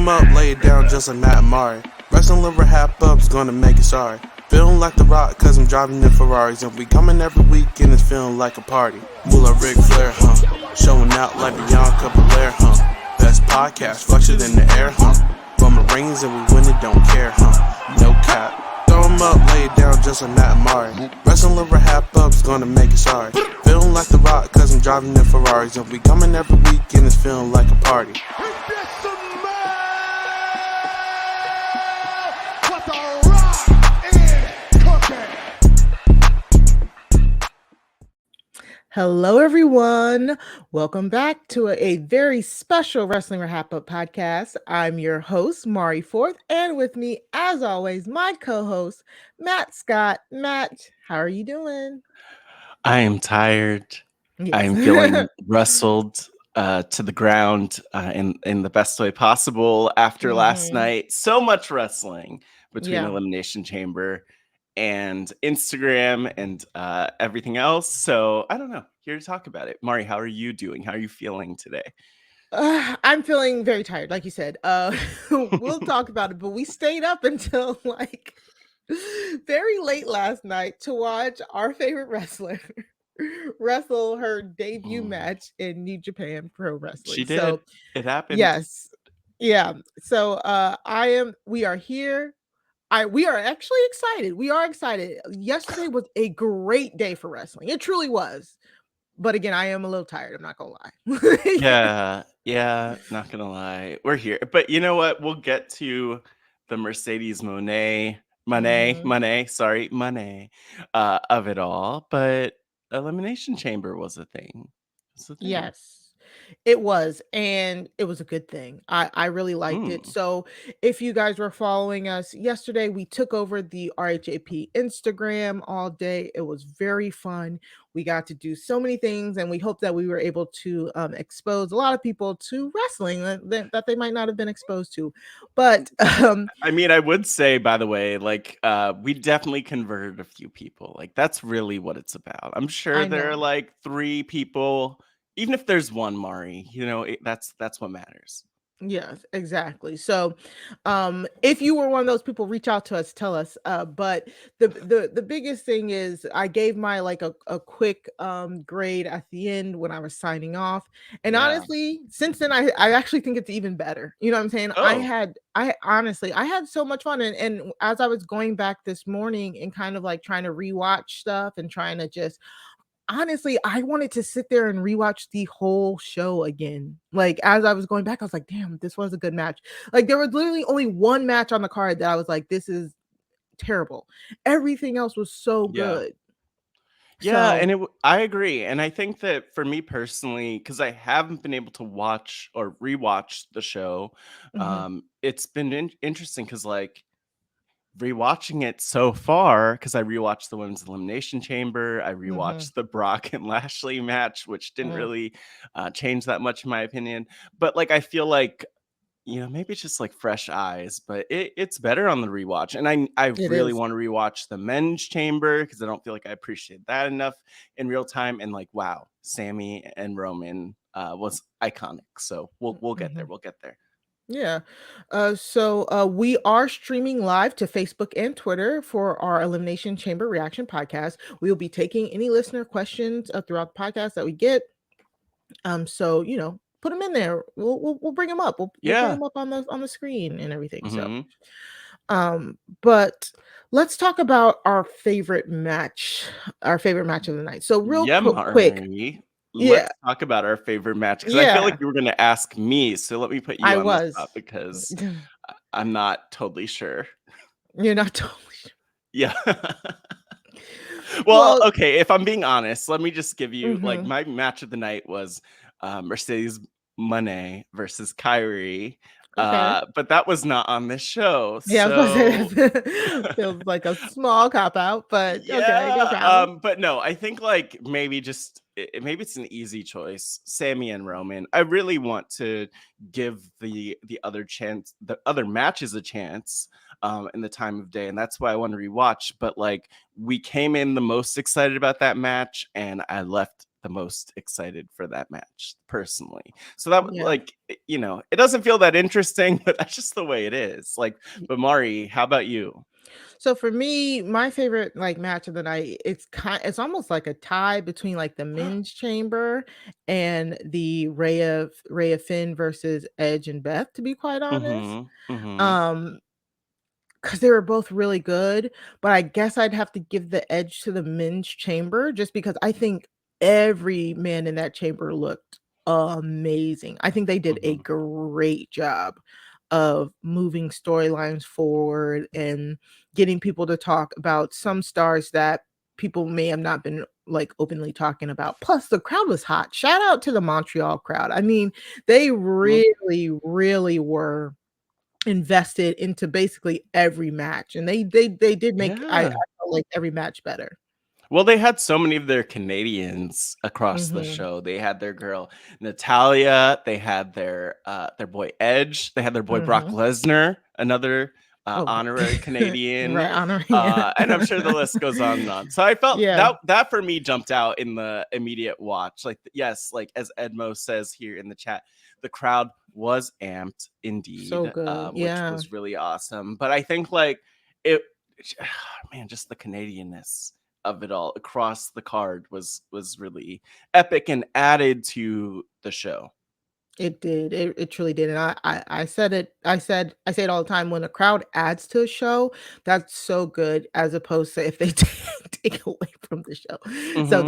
'em up, lay it down just like Matt and Mari. Wrestling liver RHAPUp's gonna make it sorry. Feeling like The Rock cause I'm driving in Ferraris. And we coming every week and it's feeling like a party. Mula Ric Flair, showing out like Bianca Belair, Best podcast, flush it in the air, Roman Reigns and we win it, don't care, No cap. Throw 'em up, lay it down just like Matt and Mari. Wrestling liver RHAPUp's gonna make it sorry. Feeling like The Rock cause I'm driving in Ferraris. And we coming every week and it's feeling like a party. Hello, everyone. Welcome back to a very special Wrestling RHAPUp podcast. I'm your host, Mari Forth, and with me, as always, my co-host, Matt Scott. Matt, how are you doing? I am tired. Yes. I am feeling wrestled to the ground in the best way possible after last night. So much wrestling between Elimination Chamber and Instagram and everything else. So I don't know. Here to talk about it. Mari, how are you doing? How are you feeling today? I'm feeling very tired, like you said. We'll talk about it, but we stayed up until like very late last night to watch our favorite wrestler wrestle her debut match in New Japan Pro Wrestling. She did. So, it happened. Yes. Yeah. So we are here. We are actually excited. We are excited. Yesterday was a great day for wrestling. It truly was. But again, I am a little tired. I'm not gonna lie. Yeah, not gonna lie. We're here. But you know what? We'll get to the Mercedes Monet of it all. But Elimination Chamber was a thing. Yes. It was, and it was a good thing. I really liked it. So if you guys were following us yesterday, we took over the RHAP Instagram all day. It was very fun. We got to do so many things, and we hope that we were able to expose a lot of people to wrestling that they might not have been exposed to. But I mean, I would say, by the way, like we definitely converted a few people. Like that's really what it's about. I'm sure there are like 3 people. Even if there's one, Mari, that's what matters. Yes, exactly. So if you were one of those people, reach out to us, tell us. But the biggest thing is I gave my like a quick grade at the end when I was signing off. And honestly, since then I actually think it's even better. You know what I'm saying? I honestly had so much fun. And as I was going back this morning and kind of like trying to rewatch stuff and trying to just honestly, I wanted to sit there and rewatch the whole show again. Like, as I was going back, I was like, damn, this was a good match. Like, there was literally only one match on the card that I was like, this is terrible. Everything else was so good. Yeah, and I agree. And I think that for me personally, because I haven't been able to watch or rewatch the show, it's been interesting because, like, rewatching it so far, because I rewatched the Women's Elimination Chamber, I rewatched the Brock and Lashley match, which didn't really change that much in my opinion. But like, I feel like, maybe it's just like fresh eyes, but it's better on the rewatch. And I really want to rewatch the Men's Chamber because I don't feel like I appreciate that enough in real time. And like, wow, Sami and Roman was iconic. So we'll get there. We'll get there. Yeah. So we are streaming live to Facebook and Twitter for our Elimination Chamber reaction podcast. We will be taking any listener questions throughout the podcast that we get. So put them in there. We'll bring them up. We'll bring them up on the screen and everything. So, but let's talk about our favorite match of the night. So real quick. Let's talk about our favorite match because I feel like you were going to ask me, so let me put you on the spot because I'm not totally sure. You're not totally sure. Yeah. well, okay. If I'm being honest, let me just give you like my match of the night was Mercedes Moné versus Kairi. But that was not on this show. Yeah, so... feels like a small cop out, but okay, no problem. But no, I think like maybe it's an easy choice. Sami and Roman. I really want to give the other matches a chance in the time of day, and that's why I want to rewatch. But like we came in the most excited about that match, and I left the most excited for that match personally. So that Yeah. like, you know, it doesn't feel that interesting, but that's just the way it is. Like, but Mari, how about you? So for me, my favorite like match of the night, it's almost like a tie between like the men's chamber and the Rhea Finn versus Edge and Beth, to be quite honest. Mm-hmm. Mm-hmm. Because they were both really good, but I guess I'd have to give the edge to the men's chamber just because I think every man in that chamber looked amazing. I think they did a Mm-hmm. great job of moving storylines forward and getting people to talk about some stars that people may have not been like openly talking about. Plus, the crowd was hot. Shout out to the Montreal crowd. I mean, they really, really were invested into basically every match, and they did make I Yeah. felt like every match better. Well, they had so many of their Canadians across the Mhm, show. They had their girl Natalia, they had their boy Edge, they had their boy Brock mhm. Lesnar, another Oh, honorary Canadian, right, honoring it. and I'm sure the list goes on and on. So I felt Yeah, that for me jumped out in the immediate watch. Like, yes, like as Edmo says here in the chat, the crowd was amped so indeed, good. which Yeah, was really awesome. But I think like it, man, just the Canadianness of it all across the card was really epic and added to the show. it did. It truly did, and I said it. I say it all the time. When a crowd adds to a show, that's so good, as opposed to if they take away from the show. So Mm-hmm.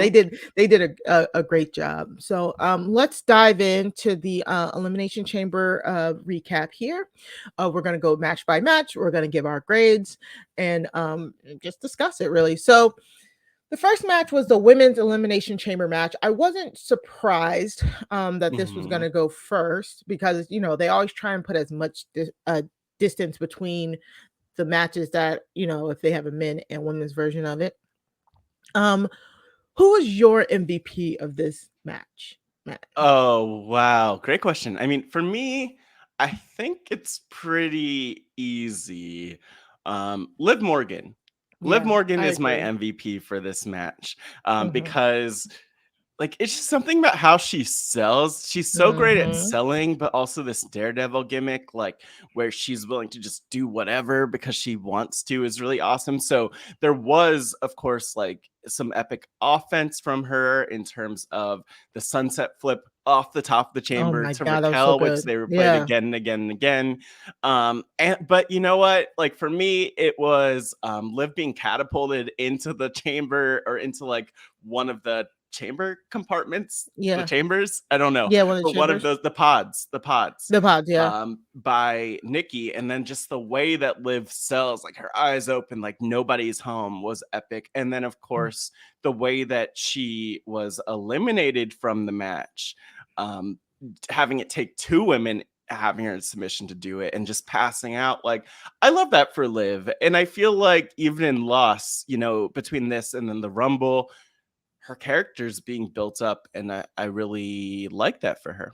they did a great job. So let's dive into the Elimination Chamber recap here. We're gonna go match by match. We're gonna give our grades and just discuss it really. So the first match was the women's elimination chamber match. I wasn't surprised that this was going Mm-hmm. to go first because they always try and put as much distance between the matches that if they have a men and women's version of it. Um, who was your MVP of this match, Matt? Oh, wow. Great question. I mean, for me, I think it's pretty easy. Liv Morgan. Liv Yeah, Morgan I is my agree. MVP for this match, Hmm. because like it's just something about how she sells. She's so great at Hmm. selling, but also this daredevil gimmick, like where she's willing to just do whatever because she wants to, is really awesome. So there was, of course, like some epic offense from her in terms of the sunset flip off the top of the Oh chamber my to God, that was so Raquel, which good. they replayed Yeah, again and again and again. And but you know what? Like for me, it was Liv being catapulted into the chamber, or into like one of the chamber compartments, the yeah, chambers, I don't know, yeah. One of the but one of chambers, those, the pods, the pods. Yeah. by Nikki. And then just the way that Liv sells, like her eyes open like nobody's home, was epic. And then of course the way that she was eliminated from the match, um having it take two women having her in submission to do it and just passing out, like I love that for Liv. And I feel like even in loss, between this and then the Rumble, her character's being built up, and I really like that for her.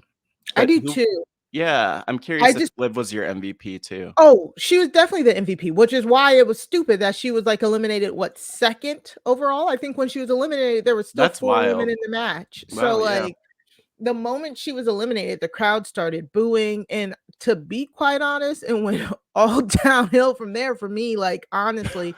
I But do who too. Yeah, I'm I curious if just Liv was your MVP too. Oh, she was definitely the MVP, which is why it was stupid that she was like eliminated, what, second overall? I think when she was eliminated, there was still That's four women wild. in the match. So Wow, yeah. like the moment she was eliminated, the crowd started booing. And to be quite honest, it went all downhill from there for me. Like honestly,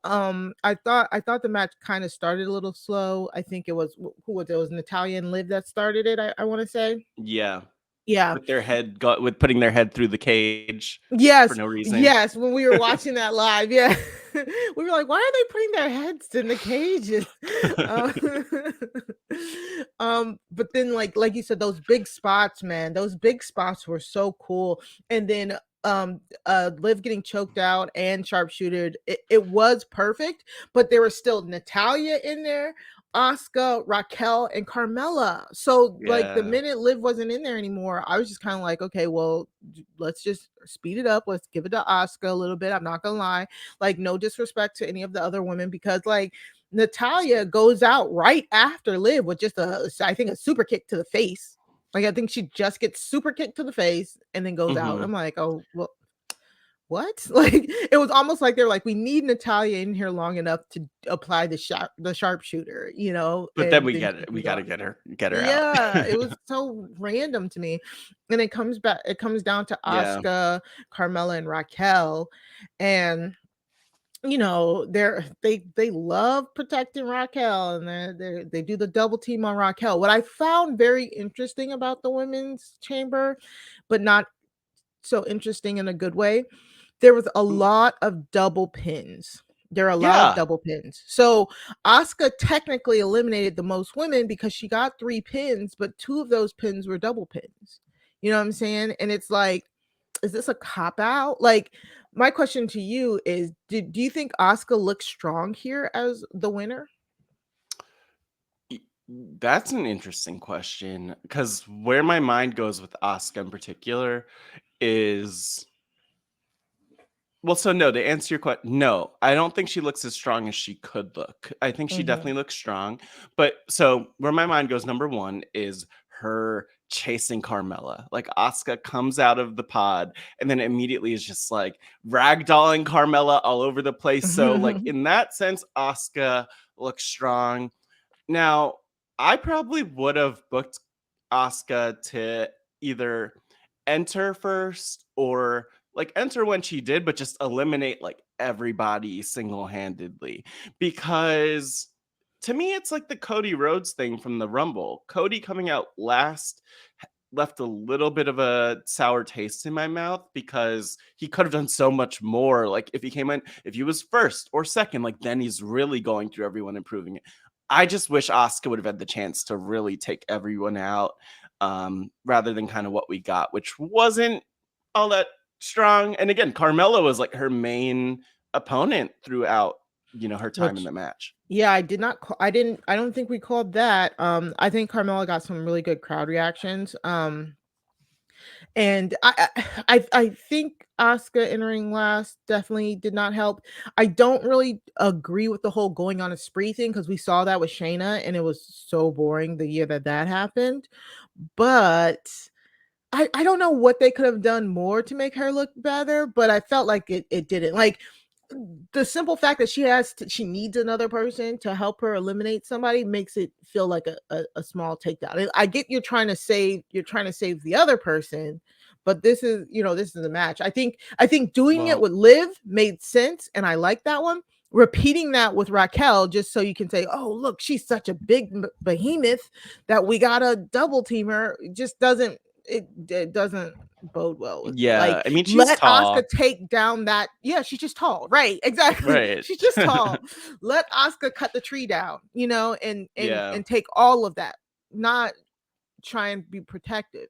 I thought the match kind of started a little slow. I think it was who was it? It was Natalia and Liv that started it, I want to say. Yeah. Yeah. With putting their head through the cage for Yes, no reason. yes, when we were watching that live, yeah. We were like, "Why are they putting their heads in the cages?" Um, but then like you said, those big spots, man, those big spots were so cool. And then Liv getting choked out and sharpshootered, it was perfect, but there was still Natalia in there, Asuka, Raquel, and Carmella. So like the Yeah. minute Liv wasn't in there anymore, I was just kind of like, okay, well, let's just speed it up. Let's give it to Asuka a little bit. I'm not gonna lie. Like, no disrespect to any of the other women, because like Natalia goes out right after Liv with just I think a super kick to the face. Like I think she just gets super kicked to the face and then goes out. Mhm. I'm like, oh well, what? Like, it was almost like they're like, we need Natalia in here long enough to apply the sharpshooter, But then and we then get she it. can We go got to out. get her out. Yeah, it was so random to me. And it comes down to Yeah. Asuka, Carmella, and Raquel. And they love protecting Raquel, and they do the double team on Raquel. What I found very interesting about the women's chamber, but not so interesting in a good way, there was a lot of double pins. There are a lot of Yeah. double pins. So Asuka technically eliminated the most women because she got 3 pins, but 2 of those pins were double pins. You know what I'm saying? And it's like, is this a cop out? Like, my question to you is, do you think Asuka looks strong here as the winner? That's an interesting question because where my mind goes with Asuka in particular is well, so no, to answer your question, no, I don't think she looks as strong as she could look. I think she Mhm. definitely looks strong. But so where my mind goes, number one, is her chasing Carmella. Like Asuka comes out of the pod and then immediately is just like ragdolling Carmella all over the place. So, like, in that sense, Asuka looks strong. Now, I probably would have booked Asuka to either enter first or like enter when she did, but just eliminate like everybody single-handedly. Because to me, it's like the Cody Rhodes thing from the Rumble. Cody coming out last left a little bit of a sour taste in my mouth because he could have done so much more. Like if he came in, if he was first or second, like then he's really going through everyone, improving it. I just wish Asuka would have had the chance to really take everyone out, rather than kind of what we got, which wasn't all that strong. And again, Carmella was like her main opponent throughout, her time in Which, the match. yeah, I don't think we called that. I think Carmella got some really good crowd reactions. And I think Asuka entering last definitely did not help. I don't really agree with the whole going on a spree thing because we saw that with Shayna and it was so boring the year that happened. But I don't know what they could have done more to make her look better, but I felt like it didn't. Like, the simple fact that she needs another person to help her eliminate somebody makes it feel like a small takedown. I get you're trying to save the other person, but this is a match. I think doing it Well, with Liv made sense, and I like that one. Repeating that with Raquel just so you can say, "Oh, look, she's such a big behemoth that we got to double team her," just it doesn't bode well with me. yeah, Like, I mean, she's let Asuka tall, take down that. Yeah, she's just tall. Right. Exactly. right? She's just tall. Let Asuka cut the tree down, and Yeah. take all of that. Not try and be protective.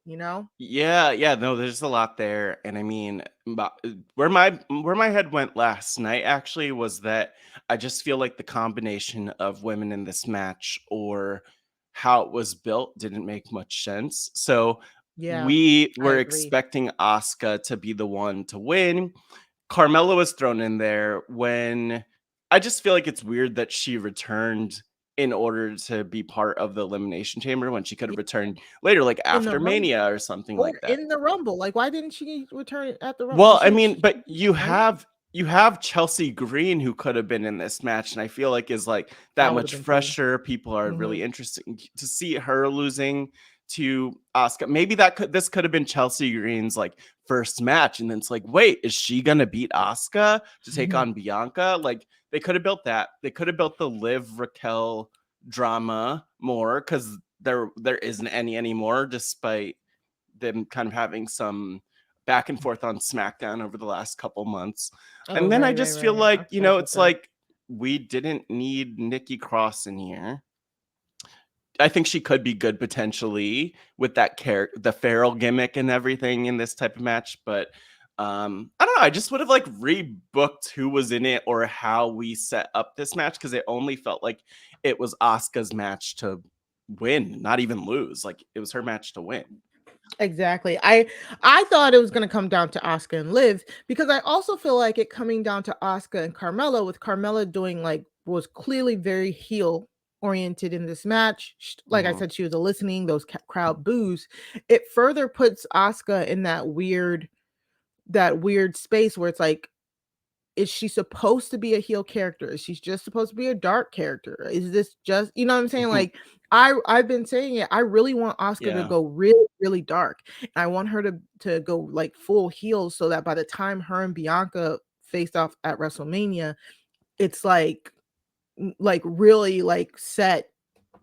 Yeah, no, there's a lot there, and I mean, where my head went last night actually was that I just feel like the combination of women in this match or how it was built didn't make much sense. So Yeah, we I were agree. expecting Asuka to be the one to win. Carmella was thrown in there when I just feel like it's weird that she returned in order to be part of the Elimination Chamber when she could Yeah, have returned later, like in the after Rumble. Mania or something Or like that. in the Rumble. Like, why didn't she return at the Rumble? Well, Because I mean, she but should be, right? you have Chelsea Green who could have been in this match, and I feel like is like that That would have much been cool. fresher. People are Hmm. really interested to see her losing to Asuka. Maybe this could have been Chelsea Green's like first match, and then it's like, wait, is she gonna beat Asuka to take on Bianca? Like they could have built that. They could have built the Liv Raquel drama more because there isn't any anymore, despite them kind of having some back and forth on SmackDown over the last couple months. Oh, And then I right, right, just feel right. I like, forgot about it's that. like we didn't need Nikki Cross in here. I think she could be good potentially with that the feral gimmick and everything in this type of match, but I don't know. I just would have like rebooked who was in it or how we set up this match because it only felt like it was Asuka's match to win, not even lose. Like it was her match to win. Exactly. I thought it was going to come down to Asuka and Liv because I also feel like it coming down to Asuka and Carmella, with Carmella doing, like, was clearly very heel oriented in this match. Like I Mhm. said, she was eliciting those crowd boos. It further puts Asuka in that weird that weird space where it's like, is she supposed to be a heel character? Is she just supposed to be a dark character? Is this just, you know what I'm saying? Like, I've been saying it. I really want Asuka to Yeah. go really, really dark. And I want her to go like full heel so that by the time her and Bianca face off at WrestleMania, it's like really like set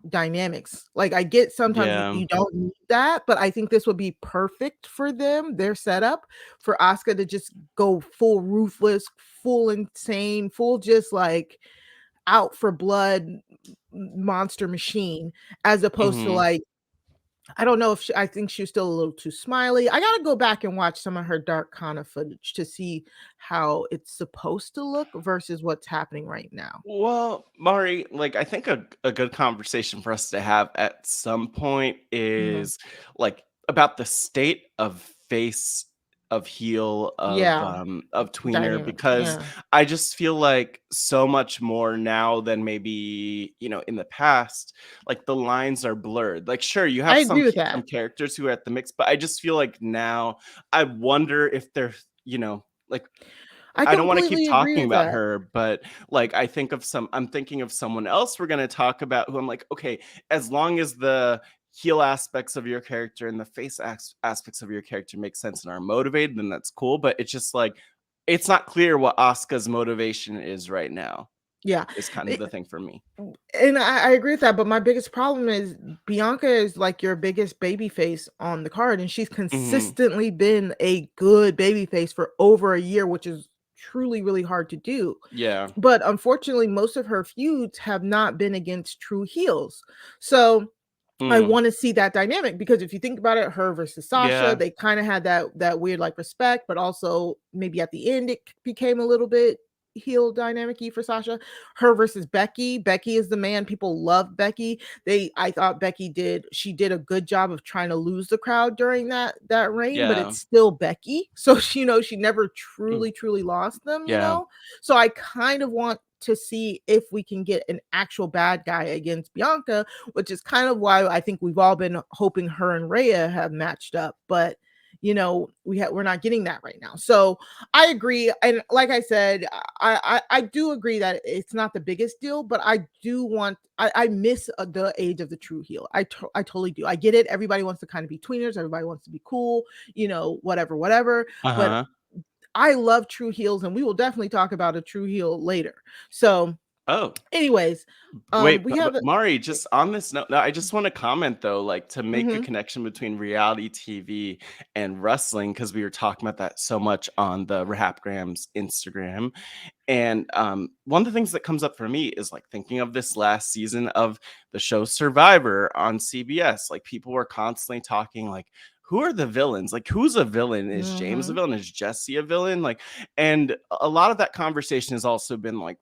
dynamics. Like, I get sometimes Yeah. you don't need that, but I think this would be perfect for them, their setup, for Asuka to just go full ruthless, full insane, full just like out for blood monster machine, as opposed to Mhm. like, I don't know if I think she was still a little too smiley. I gotta go back and watch some of her Dark Kana footage to see how it's supposed to look versus what's happening right now. Well, Mari, like I think a good conversation for us to have at some point Mhm. is like about the state of face of heel Yeah, of tweener, dynamics. because Yeah, I just feel like so much more now than maybe, you know, in the past, like the lines are blurred. Like sure, you I have agree with some that. characters who are at the mix, but I just feel like now I wonder if they're, you know, like I I don't wanna keep completely agree talking with about that. her, but, like, I'm thinking of someone else we're gonna talk about who I'm like, "Okay, as long as the heel aspects of your character and the face aspects of your character make sense and are motivated, then that's cool," but it's just like, it's not clear what Asuka's motivation is right now, Yeah. is kind of It the thing for me. and I agree with that, but my biggest problem is Bianca is like your biggest baby face on the card, and she's Mhm. consistently been a good baby face for over a year, which is truly really hard to do. Yeah. But unfortunately, most of her feuds have not been against true heels. So I Mm. wanna see that dynamic because if you think about it, her versus Sasha, Yeah. they kinda had that weird, like, respect, but also maybe at the end it became a little bit heel dynamic-y for Sasha. Her versus Becky, Becky is the man, people love Becky. I thought she did a good job of trying to lose the crowd during that reign, but Yeah. it's still Becky. So she never Mm. truly lost them, you Yeah. know? So I kind of want to see if we can get an actual bad guy against Bianca, which is kind of why I think we've all been hoping her and Rhea have matched up, but we're not getting that right now. So I agree, and like I said, I do agree that it's not the biggest deal, but I do want I miss the age of the true heel. I totally do. I get it. Everybody wants to kind of be tweeners. Everybody wants to be cool. Whatever. But Uh-huh. I love true heels, and we will definitely talk about a true heel later. So, Oh. anyways, Wait, we but have Mari, just on this note, no, I just want to comment though, like to make a mhm. connection between reality TV and wrestling, because we were talking about that so much on the RHAPgram's Instagram. And one of the things that comes up for me is like thinking of this last season of the show Survivor on CBS. Like people were constantly talking like, who are the villains? Like, who's a villain? Is James a Mhm. villain? Is Jesse a villain? Like, and a lot of that conversation has also been like,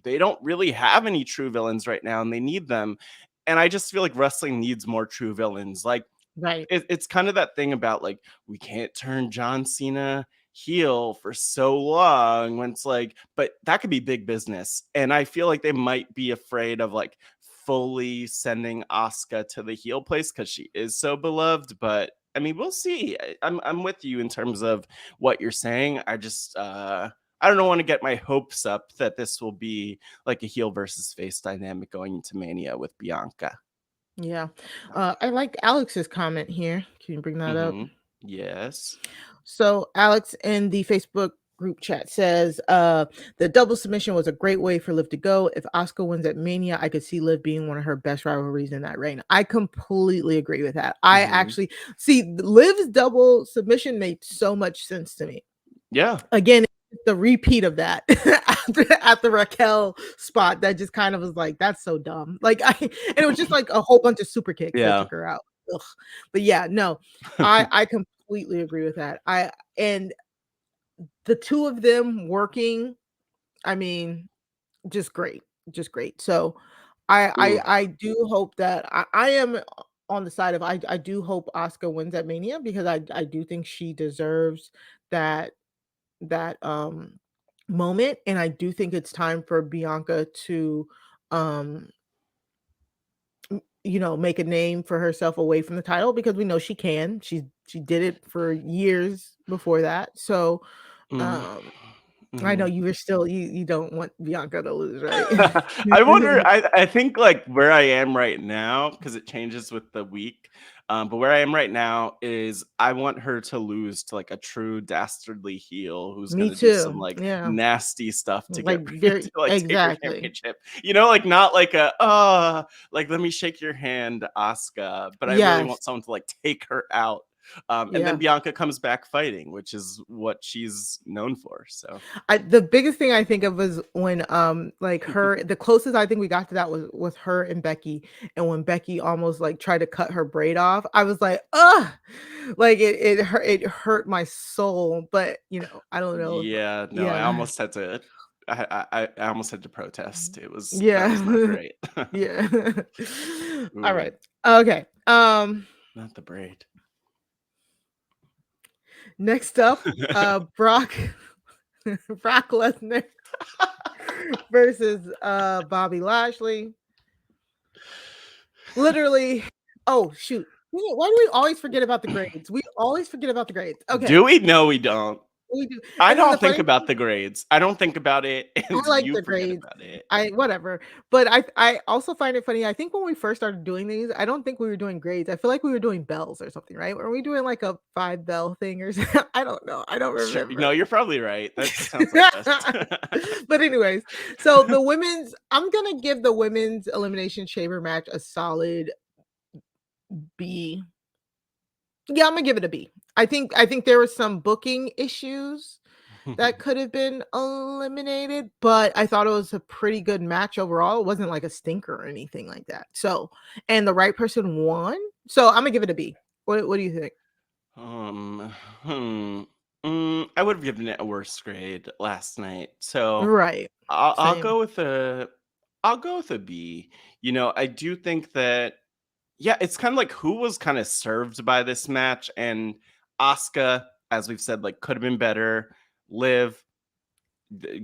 they don't really have any true villains right now and they need them. And I just feel like wrestling needs more true villains. Like Right. it's kind of that thing about like we can't turn John Cena heel for so long when it's like, but that could be big business. And I feel like they might be afraid of like fully sending Asuka to the heel place because she is so beloved. But I mean, we'll see. I'm with you in terms of what you're saying. I don't want to get my hopes up that this will be like a heel versus face dynamic going into Mania with Bianca. Yeah. I like Alex's comment here. Can you bring that up? Mm-hmm. Yes. So Alex in the Facebook group chat says, the double submission was a great way for Liv to go. If Asuka wins at Mania, I could see Liv being one of her best rivalries in that reign. I completely agree with that. I Mhm. actually see Liv's double submission made so much sense to me. Yeah. Again, the repeat of that at the Raquel spot that just kind of was like, that's so dumb. Like and it was just like a whole bunch of super kicks that Yeah. took her out. Ugh. But yeah, no, I completely agree with that. And the two of them working, I mean, just great, just great. So Ooh. I do hope that I am on the side of I do hope Asuka wins at Mania because I do think she deserves that that moment, and I do think it's time for Bianca to um make a name for herself away from the title because we know she can. She's She did it for years before that. So, I know you were still you don't want Bianca to lose, right? I wonder. I think like where I am right now, because it changes with the week. But where I am right now is I want her to lose to like a true dastardly heel who's Me gonna do some too. like Yeah. nasty stuff to get Like to very like take her exactly. championship. Like not like a like let me shake your hand, Asuka. But I really Yes. want someone to like take her out. And then Yeah. Bianca comes back fighting, which is what she's known for. So The biggest thing I think of was when like her the closest I think we got to that was with her and Becky, and when Becky almost like tried to cut her braid off, I was like, ugh, like it hurt my soul. But I don't know if yeah, no, I yeah. almost had to. I almost had to protest. That was not Yeah. great. Yeah. All Ooh, right. Okay. not the braid. Next up, Brock Brock Lesnar versus Bobby Lashley. Literally, oh shoot. Why do we always forget about the grades? We always forget about the grades. Okay. Do we? No, we don't. We do. I And then the don't think funny about the grades. I don't think about it, I and like you the forget grades. about it. I whatever. But I also find it funny. I think when we first started doing these, I don't think we were doing grades. I feel like we were doing bells or something, right? Were we doing like a 5 bell thing or something? I don't know. I don't Sure, remember. no, you're probably right. That sounds like us. But anyways, so I'm gonna give the women's elimination chamber match a solid B. Yeah, I'm gonna give it a B. I think there were some booking issues that could have been eliminated, but I thought it was a pretty good match overall. It wasn't like a stinker or anything like that. So, and the right person won. So I'm gonna give it a B. What do you think? um, hmm. I would have given it a worse grade last night. So Right. I'll Same. go with a B. I do think that yeah, it's kind of like who was kind of served by this match, and Asuka, as we've said, like could have been better. Liv,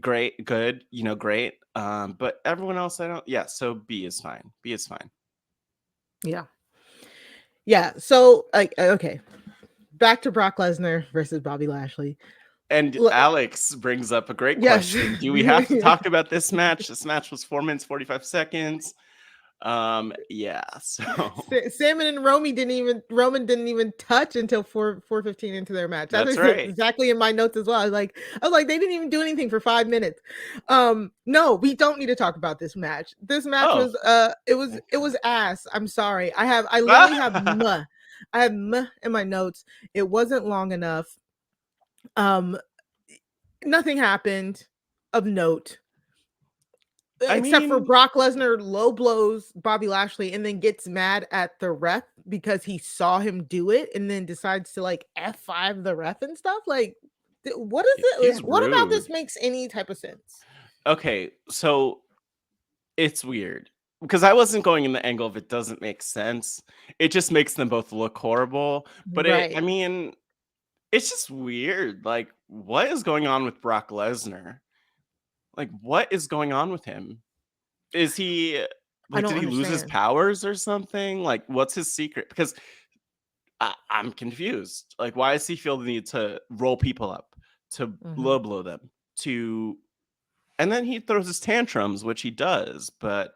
great, good, great. But everyone else, I don't. Yeah, so B is fine. B is fine. Yeah. Yeah. So like okay. Back to Brock Lesnar versus Bobby Lashley. And Look, Alex brings up a great yes. question. Do we have to talk about this match? This match was 4 minutes 45 seconds. Yeah. So Salmon and Roman didn't even touch until 4:15 into their match. That's that's right. exactly in my notes as well. I was like, they didn't even do anything for 5 minutes. No, we don't need to talk about this match. This match Oh, was it was ass. I'm sorry. I okay. literally have muh. I have muh in my notes. It wasn't long enough. Um, Nothing happened of note. I Except for mean, Brock Lesnar low blows Bobby Lashley and then gets mad at the ref because he saw him do it and then decides to like F5 the ref and stuff. Like, what is he's it? What about rude. this makes any type of sense? Okay, so it's weird because I wasn't going in the angle of it doesn't make sense. It just makes them both look horrible. But I Right. mean, it's just weird. Like, what is going on with Brock Lesnar? Like, what is going on with him? Is he I like, don't did he lose his understand. powers or something? Like, what's his secret? Because I'm confused. Like, why does he feel the need to roll people up, to Mhm. low blow them, and then he throws his tantrums, which he does, but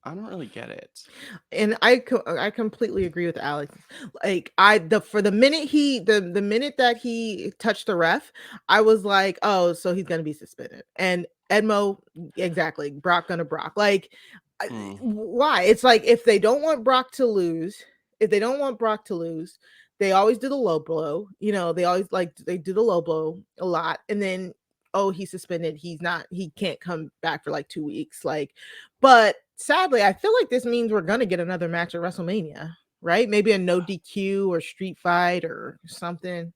I don't really get it. And I completely agree with Alex. Like I the for the minute the minute that he touched the ref, I was like, oh, so he's gonna be suspended. And Edmo, exactly, Brock gonna Brock. Like, Hmm. why? It's like if they don't want Brock to lose, if they don't want Brock to lose, they always do the low blow. They always they do the low blow a lot, and then oh, he's suspended. He can't come back for like 2 weeks. Like, but sadly, I feel like this means we're gonna get another match at WrestleMania, right? Maybe a no DQ or street fight or something.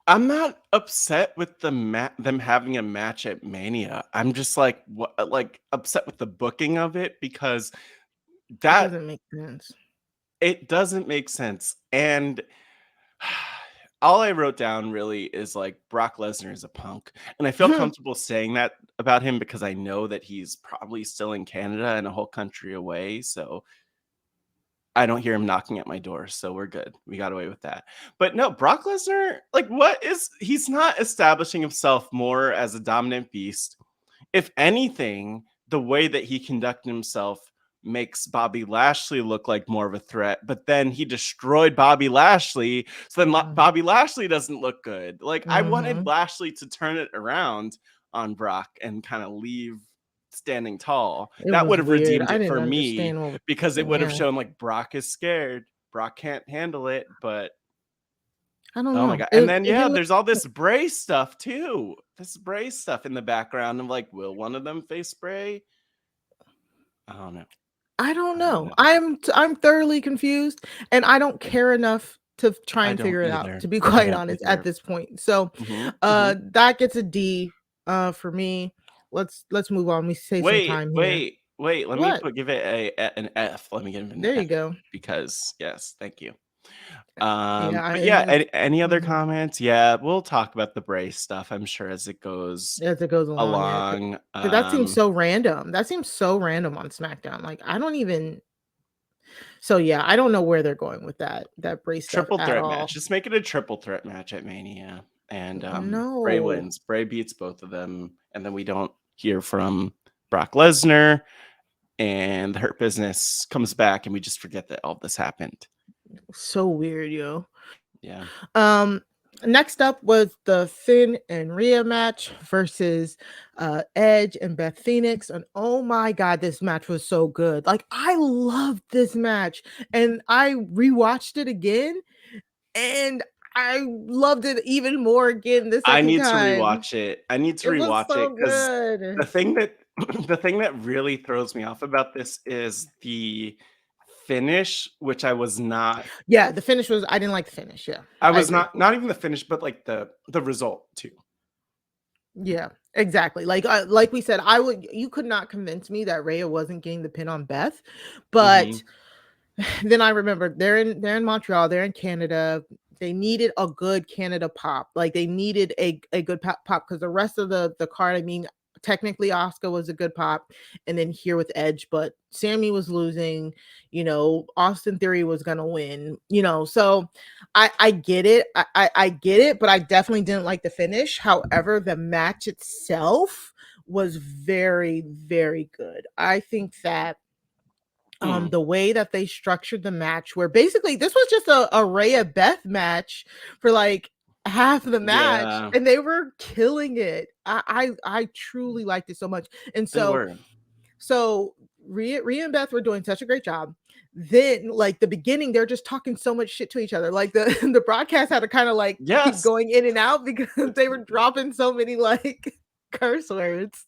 I'm not upset with them having a match at Mania. I'm just like what, like upset with the booking of it because It that doesn't make sense. it doesn't make sense. And all I wrote down really is like Brock Lesnar is a punk. And I feel comfortable saying that about him because I know that he's probably still in Canada and a whole country away. So I don't hear him knocking at my door, so we're good. We got away with that. But no, Brock Lesnar, like, he's not establishing himself more as a dominant beast. If anything, the way that he conducted himself makes Bobby Lashley look like more of a threat, but then he destroyed Bobby Lashley, so then Bobby Lashley doesn't look good. Like, I wanted Lashley to turn it around on Brock and kind of leave standing tall. That would have redeemed it for me, because it would have shown like Brock is scared, Brock can't handle it. But I don't know. Oh my god. And then there's all this Bray stuff too. This Bray stuff in the background. I'm like, will one of them face Bray? I don't know. I'm thoroughly confused, and I don't care enough to try and figure it out, to be quite honest, at this point. So that gets a D for me. Let's move on. We save some time here. Wait. Let me give it an F. Let me give it an F. There you go. Because yes, thank you. Any other comments? Yeah, we'll talk about the Bray stuff, I'm sure, as it goes along. Yeah, that seems so random. That seems so random on SmackDown. Like, I don't even. So yeah, I don't know where they're going with that Bray stuff. Triple threat match. Just make it a triple threat match at Mania, and Bray wins. Bray beats both of them, and then we don't hear from Brock Lesnar, and the Hurt Business comes back, and we just forget that all this happened. So weird, yo. Yeah. Next up was the Finn and Rhea match versus Edge and Beth Phoenix. And oh my god, this match was so good. Like, I loved this match, and I rewatched it again, and I loved it even more again this time. I need to rewatch it. Because the thing that really throws me off about this is the finish, which I was not. Yeah, the finish was. I didn't like the finish. Yeah, I was not even the finish, but like the result too. Yeah, exactly. Like we said, you could not convince me that Rhea wasn't getting the pin on Beth, but then I remembered they're in Montreal, they're in Canada. They needed a good Canada pop. Like, they needed a good pop because the rest of the card, I mean, technically Asuka was a good pop, and then here with Edge, but Sami was losing, Austin Theory was gonna win, so I get it. I get it, but I definitely didn't like the finish. However, the match itself was very, very good. I think that the way that they structured the match, where basically this was just a Rhea Beth match for like half of the match, and they were killing it. I truly liked it so much. And so Rhea and Beth were doing such a great job. Then, like, the beginning, they're just talking so much shit to each other. Like, the broadcast had to kind of like keep going in and out because they were dropping so many like curse words.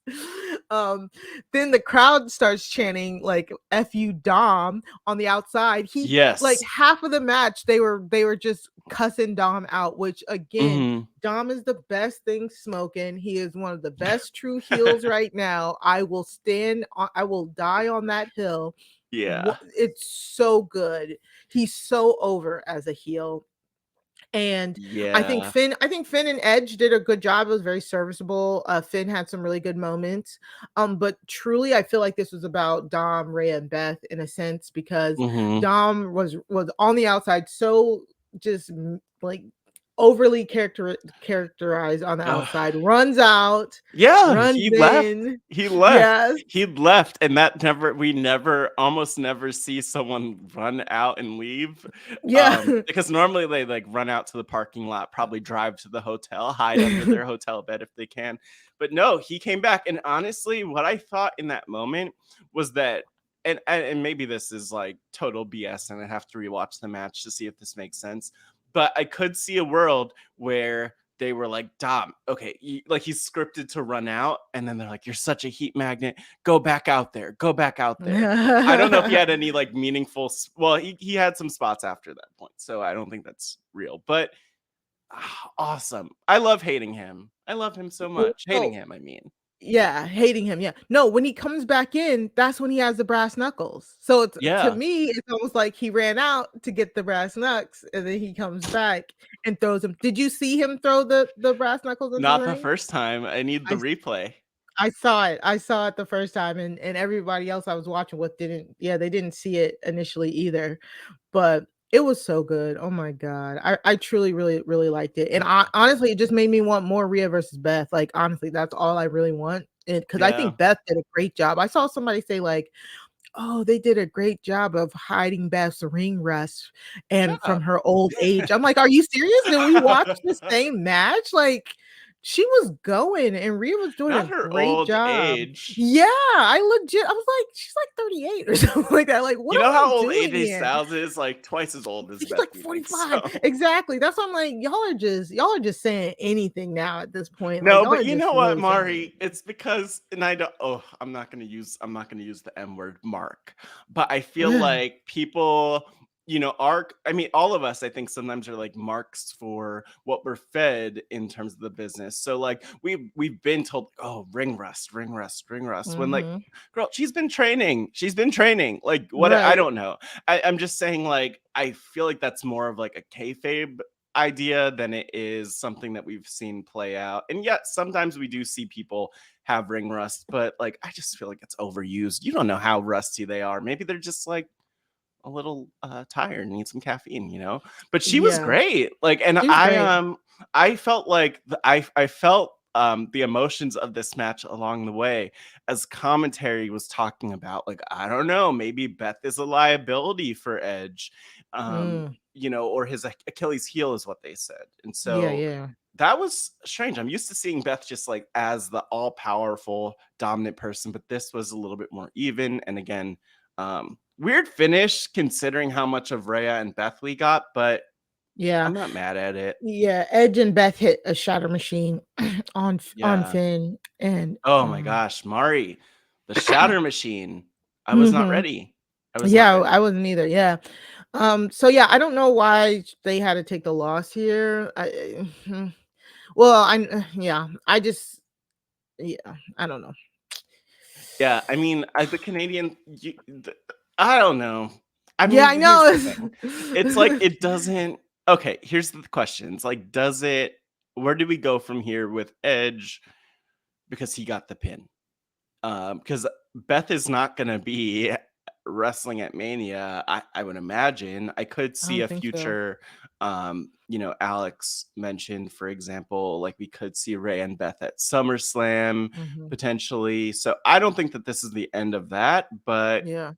Then the crowd starts chanting like "F you, Dom" on the outside. Like, half of the match they were just cussing Dom out, which again, Dom is the best thing smoking. He is one of the best true heels right now. I will die on that hill. Yeah, it's so good. He's so over as a heel. And I think Finn and Edge did a good job. It was very serviceable. Finn had some really good moments. But truly, I feel like this was about Dom, Rhea, and Beth in a sense, because Dom was on the outside, so just like overly characterized on the outside, runs out. Yeah, he left. Yes. He left, and we almost never see someone run out and leave. Yeah, because normally they like run out to the parking lot, probably drive to the hotel, hide under their hotel bed if they can. But no, he came back, and honestly, what I thought in that moment was that. And maybe this is like total BS, and I have to rewatch the match to see if this makes sense. But I could see a world where they were like, Dom, okay, he's scripted to run out, and then they're like, you're such a heat magnet. Go back out there. I don't know if he had any like meaningful. Well, he had some spots after that point, so I don't think that's real. But awesome. I love hating him. I love him so much. Hating him, I mean. Yeah, hating him. Yeah. No, when he comes back in, that's when he has the brass knuckles. So it's, to me, it's almost like he ran out to get the brass knucks, and then he comes back and throws them. Did you see him throw the brass knuckles? Not the first time. I need the replay. I saw it. I saw it the first time, and everybody else I was watching with didn't. Yeah, they didn't see it initially either, but it was so good. Oh my god, I truly really liked it, and honestly, it just made me want more Rhea versus Beth. Like honestly, that's all I really want, because I Yeah. think Beth did a great job. I saw somebody say like, "Oh, they did a great job of hiding Beth's ring rust Shut and from up. her old age." I'm like, "Are you serious? Did we watch the same match?" Like, she was going and Rhea was doing a Not her great old job. age. Yeah, I was like, "She's like 38 or something like that." Like, You "What know am how I old doing AJ here?" Styles is? Like twice as old as He's Beth like Phoenix. 45. So Exactly. That's why I'm like, y'all are just saying anything now at this point. Like, no, y'all but are you just know what, really saying anything. Mari? It's because, and I don't. Oh, I'm not gonna use the M word, mark. But I feel like people, are. I mean, all of us, I think, sometimes are like marks for what we're fed in terms of the business. So like we've been told, oh, ring rust, ring rust, ring rust. When like, Mhm. girl, she's been training. She's been training. Like what? I Right. don't know. I'm just saying, like, I feel like that's more of like a kayfabe idea than it is something that we've seen play out. And yet sometimes we do see people have ring rust, but like I just feel like it's overused. You don't know how rusty they are. Maybe they're just like a little tired, need some caffeine. But she was Yeah. great. Like, and She was great. I felt like I felt the emotions of this match along the way as commentary was talking about, like, I don't know, maybe Beth is a liability for Edge, Mm. or his Achilles heel is what they said. And Yeah, so yeah. that was strange. I'm used to seeing Beth just like as the all powerful dominant person, but this was a little bit more even. And again, weird finish considering how much of Rhea and Beth we got, but Yeah. I'm not mad at it. Yeah, Edge and Beth hit a shatter machine on Yeah. Finn, and Oh my gosh, Mari, the shatter machine. I was not mhm. ready. I was not Yeah, I ready. wasn't either. Yeah. So yeah, I don't know why they had to take the loss here. Well, yeah, I just yeah, I don't know. Yeah, I mean, as a Canadian, I don't know. I Yeah, mean, I here's the know. thing. It's like it doesn't. Okay, here's the questions. Like, does it? Where do we go from here with Edge? Because he got the pin. Because Beth is not gonna be wrestling at Mania. I would imagine. I could I see don't a think so. future. Alex mentioned, for example, like we could see Ray and Beth at SummerSlam Mhm. potentially. So I don't think that this is the end of that. But Yeah.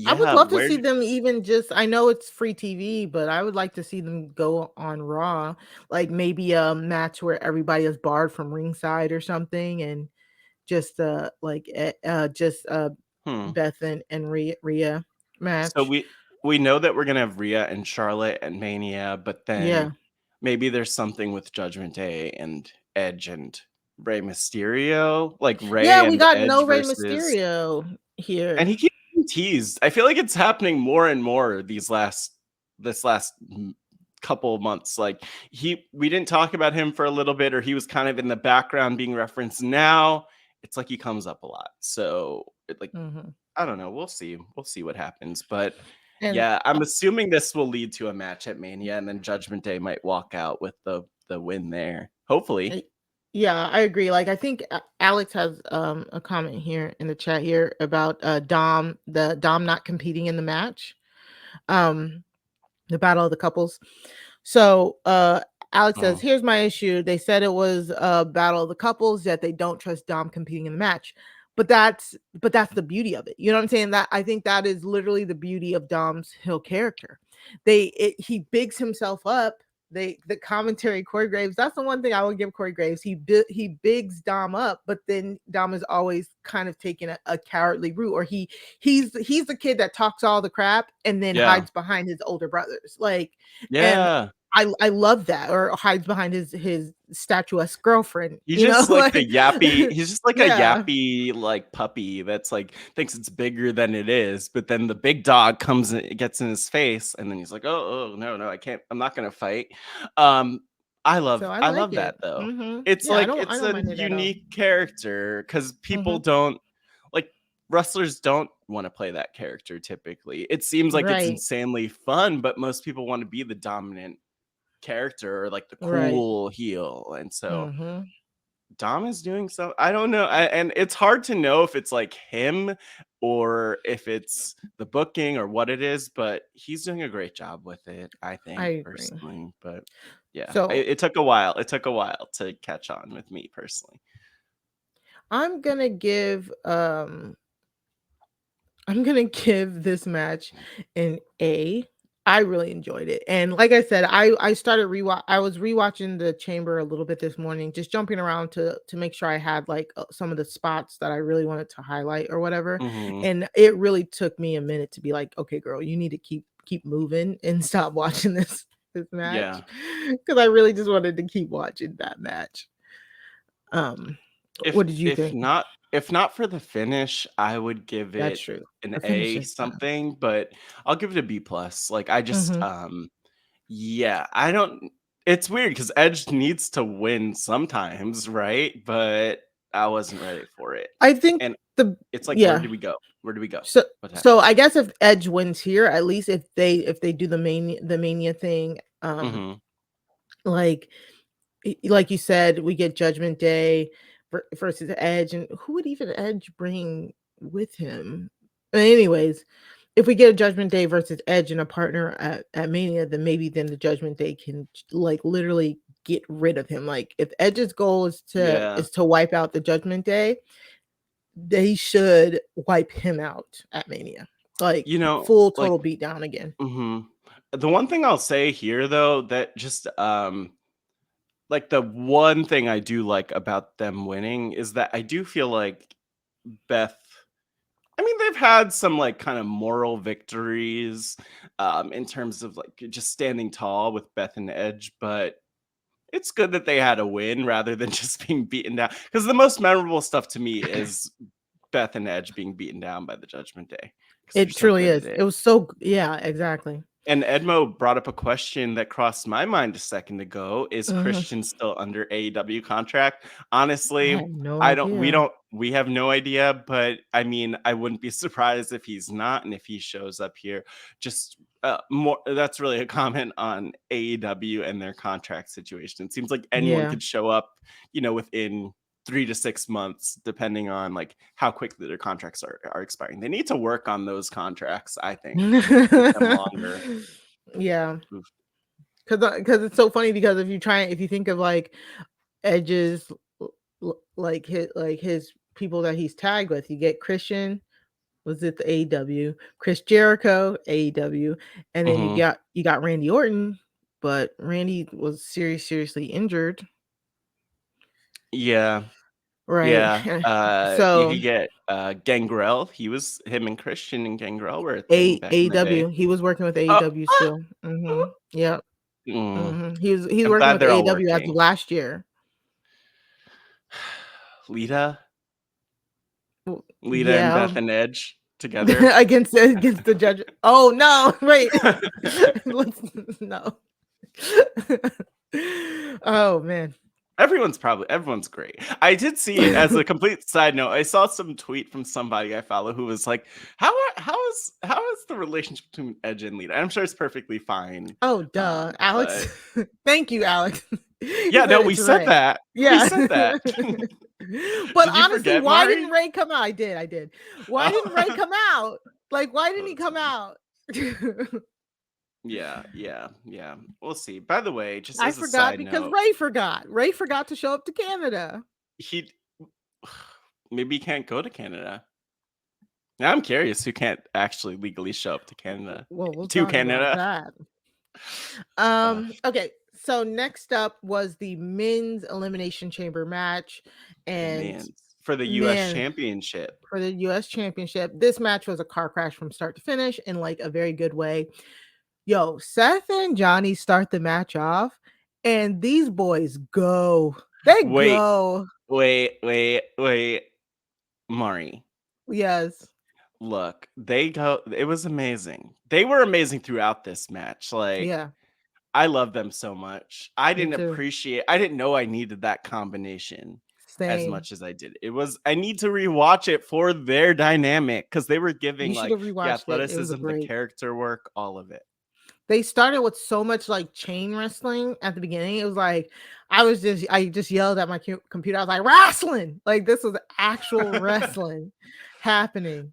I would yeah, love to see them even just I know it's free TV, but I would like to see them go on Raw, like maybe a match where everybody is barred from ringside or something, and just hmm. Beth and Rhea So match. we know that we're gonna have Rhea and Charlotte at Mania, but then Yeah. maybe there's something with Judgment Day and Edge and Rey Mysterio, like Yeah, Rey we and got Edge no Rey versus. Mysterio And he here. keeps getting teased. I feel like it's happening more and more this last couple of months. Like we didn't talk about him for a little bit, or he was kind of in the background being referenced. Now it's like he comes up a lot. So Mhm. I don't know. We'll see. We'll see what happens. But And yeah, I'm assuming this will lead to a match at Mania, and then Judgment Day might walk out with the win there. Hopefully. uh, yeah, I agree. Like I think Alex has a comment here in the chat here about Dom not competing in the match. Um the battle of the couples. So Alex says, Oh. here's my issue. They said it was a battle of the couples, yet they don't trust Dom competing in the match. But that's the beauty of it. You know what I'm saying? That I think that is literally the beauty of Dom's Hill character. He bigs himself up. The commentary Corey Graves. That's the one thing I would give Corey Graves. He bigs Dom up, but then Dom is always kind of taking a cowardly route, or he's the kid that talks all the crap and then Yeah. hides behind his older brothers. Like, and Yeah. I love that, or hides behind his statuesque girlfriend, He's just like a like yappy. He's just like a yeah. yappy like puppy that's like thinks it's bigger than it is, but then the big dog comes and gets in his face, and then he's like, "Oh, no, I can't. I'm not gonna fight." Um, So I I like love it. that though. Hmm. It's Yeah, like I it's don't a mind it at all. unique character because people Hmm. don't like wrestlers don't want to play that character typically. It seems like it's Right, insanely fun, but most people want to be the dominant character or like the right. cool heel, and so Hmm. Dom is doing so. I don't know. And it's hard to know if it's like him or if it's the booking or what it is, but he's doing a great job with it, I I think, agree. personally. But yeah, So it took a while. It took a while to catch on with me personally. I'm gonna give this match an A. I really enjoyed it. And like I said, I started I was rewatching the chamber a little bit this morning, just jumping around to make sure I had like some of the spots that I really wanted to highlight or whatever. Mm-hmm. And it really took me a minute to be like, okay, girl, you need to keep moving and stop watching this match. Yeah. Because I really just wanted to keep watching that match. If What did you think? if not for the finish, I would give That's it true. an The finish A is tough. something, but I'll give it a B plus. Like I just Mhm. yeah, I don't it's weird because Edge needs to win sometimes, right? But I wasn't ready for it. I think And the it's like, where yeah. do we go? Where do we go? So What happened? so I guess if Edge wins here, at least if they do the mania thing, Mm-hmm. like like you said, we get Judgment Day versus Edge, and who would even Edge bring with him? But anyways, if we get a Judgment Day versus Edge and a partner at Mania, then maybe then the Judgment Day can like literally get rid of him. Like if Edge's goal Yeah. is to wipe out the Judgment Day, they should wipe him out at Mania. Like You know, full like total beatdown again. mm-hmm. The one thing I'll say here though, that just like the one thing I do like about them winning is that I do feel like Beth, I mean, they've had some like kind of moral victories in terms of like just standing tall with Beth and Edge, but it's good that they had a win rather than just being beaten down. Because the most memorable stuff to me is Beth and Edge being beaten down by the Judgment Day because they're It so truly good at is. it. It was so yeah, exactly. And Edmo brought up a question that crossed my mind a second ago. Is Mhm. Christian still under AEW contract? I Honestly, had no idea. we have no idea, but I mean, I wouldn't be surprised if he's not and if he shows up here. Just more, that's really a comment on AEW and their contract situation. It seems like anyone Yeah. could show up, within 3 to 6 months, depending on like how quickly their contracts are expiring. They need to work on those contracts, I think. Make them longer. Yeah. Oof. Because it's so funny because if you think of like Edge's like his people that he's tagged with, you get Christian was it the AEW, Chris Jericho, AEW, and then Mhm. you got Randy Orton, but Randy was seriously injured, Yeah, right? yeah. You So could get Gangrel. Him and Christian and Gangrel were a thing back in the day. AEW, he was working with Oh, AEW what? still. Yep. Mm, He's I'm working glad with they're all AEW as of working. last year. Lita, W Lita and Yeah. Beth and Edge together. Against the judge. Oh no, wait. Let's no. Oh man. Everyone's great. I did see, as a complete side note, I saw some tweet from somebody I follow who was like, how is the relationship between Edge and Lita? I'm sure it's perfectly fine. Oh duh. But Alex. Thank you, Alex. He yeah, no, said we it's said Ray. that. We Yeah. said that. But Did you honestly, forget, why didn't Mari? Ray come out? I did. Why didn't Ray Oh, come out? Like, why didn't he that's come funny. out? Yeah, yeah, yeah. We'll see. By the way, just I as a forgot side because note, Ray forgot. Ray forgot to show up to Canada. he maybe he can't go to Canada. Now I'm curious who can't actually legally show up to Canada. Well, we'll To talk about Canada. that. Uh, Okay, so next up was the men's elimination chamber match, the and man for the US man, championship. for the US championship, this match was a car crash from start to finish in like a very good way. Yo, Seth and Johnny start the match off, and these boys go. They Wait, go. wait. Mari. Yes. Look, it was amazing. They were amazing throughout this match. Like, Yeah, I love them so much. me too. I didn't know I needed that combination as Same. much as I did. I need to rewatch it for their dynamic because they were You giving should like have the rewatched it. It was a athleticism, the great. character work, all of it. They started with so much like chain wrestling at the beginning. It was like I just yelled at my computer. I was like, wrestling! Like this was actual wrestling happening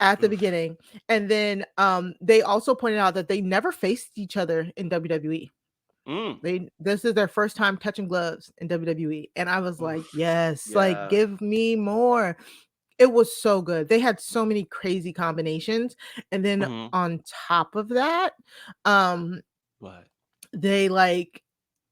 at the beginning. And then they also pointed out that they never faced each other in WWE. This is their first time touching gloves in WWE. And I was like, yes, like give me more. It was so good. They had so many crazy combinations. And then on top of that, they like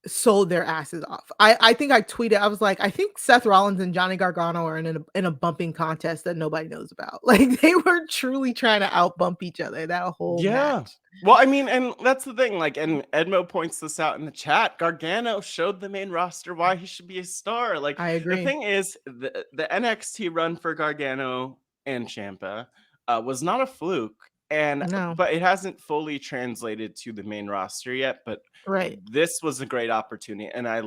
sold their asses off. I think I tweeted, I was like, I think Seth Rollins and Johnny Gargano are in a bumping contest that nobody knows about. Like they were truly trying to out bump each other that whole match. Well, I mean, and that's the thing, like, and Edmo points this out in the chat. Gargano showed the main roster why he should be a star. Like, I agree. The thing is, the NXT run for Gargano and Ciampa was not a fluke, but it hasn't fully translated to the main roster yet. But this was a great opportunity, and I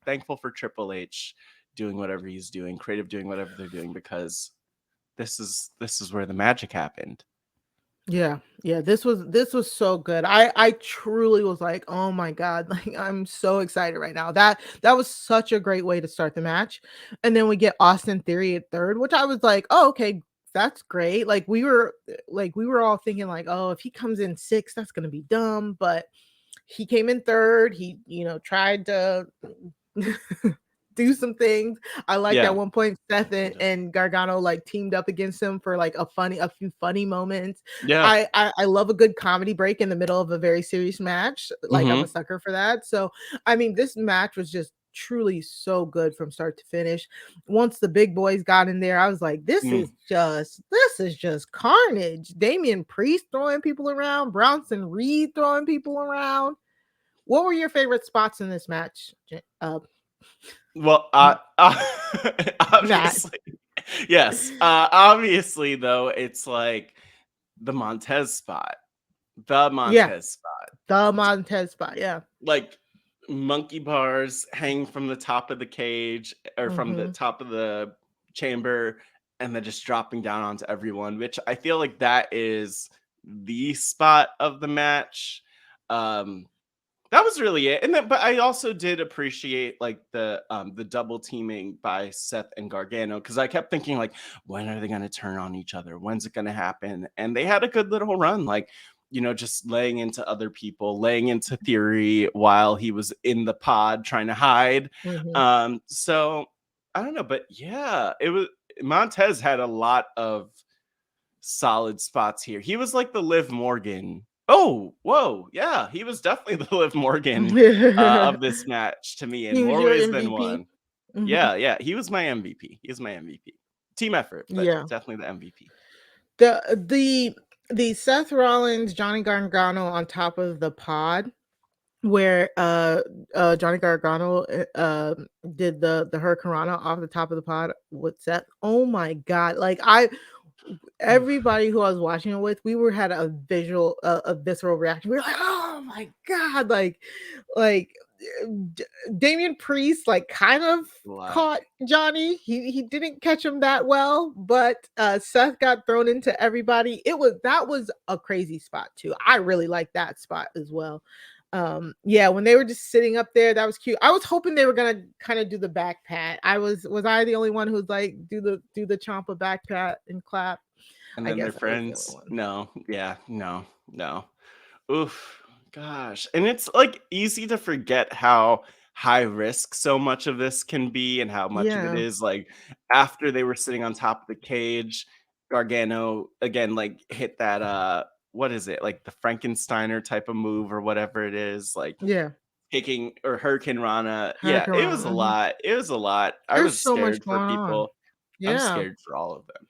thankful for Triple H doing whatever he's doing, Creative doing whatever they're doing, because this is where the magic happened. Yeah, this was so good. I truly was like, oh my god, like I'm so excited right now. That was such a great way to start the match. And then we get Austin Theory at third, which I was like, oh okay, that's great. Like we were all thinking like, oh, if he comes in 6th, that's gonna be dumb. But he came in third. He tried to do some things. I like at one point Seth and Gargano like teamed up against him for like a few funny moments. I love a good comedy break in the middle of a very serious match. Like I'm a sucker for that. So I mean, this match was just truly so good from start to finish. Once the big boys got in there, I was like, this is just carnage. Damian Priest throwing people around, Bronson Reed throwing people around. What were your favorite spots in this match? Well, obviously, yes. Obviously, though, it's like the Montez spot. The Montez spot. Yeah. Like monkey bars hanging from the top of the cage or from the top of the chamber, and then just dropping down onto everyone, which I feel like that is the spot of the match. That was really it. And then, but I also did appreciate like the double teaming by Seth and Gargano, because I kept thinking like, when are they going to turn on each other? When's it going to happen? And they had a good little run, like, just laying into other people, laying into Theory while he was in the pod trying to hide. So I don't know, but yeah, Montez had a lot of solid spots here. He was like the Liv Morgan. Oh, whoa. Yeah, he was definitely the Liv Morgan of this match to me in more ways than one. Yeah, he was my MVP. He was my MVP. Team effort, but definitely the MVP. The Seth Rollins, Johnny Gargano on top of the pod, where Johnny Gargano did the Hurricanrana off the top of the pod with Seth. Oh my god. Like everybody who I was watching it with, we had a visceral reaction. We were like, oh my god, like Damian Priest like kind of caught Johnny. He didn't catch him that well, but Seth got thrown into everybody. That was a crazy spot too. I really like that spot as well. When they were just sitting up there, that was cute. I was hoping they were gonna kind of do the back pat. Was I the only one who's like do the Ciampa back pat and clap? And then their friends. No. Oof, gosh. And it's like easy to forget how high risk so much of this can be, and how much of it is like after they were sitting on top of the cage, Gargano again like hit that what is it, like the Frankensteiner type of move or whatever it is, like taking or Hurricanrana. Yeah, it was a lot. I was scared for people. I'm scared for all of them.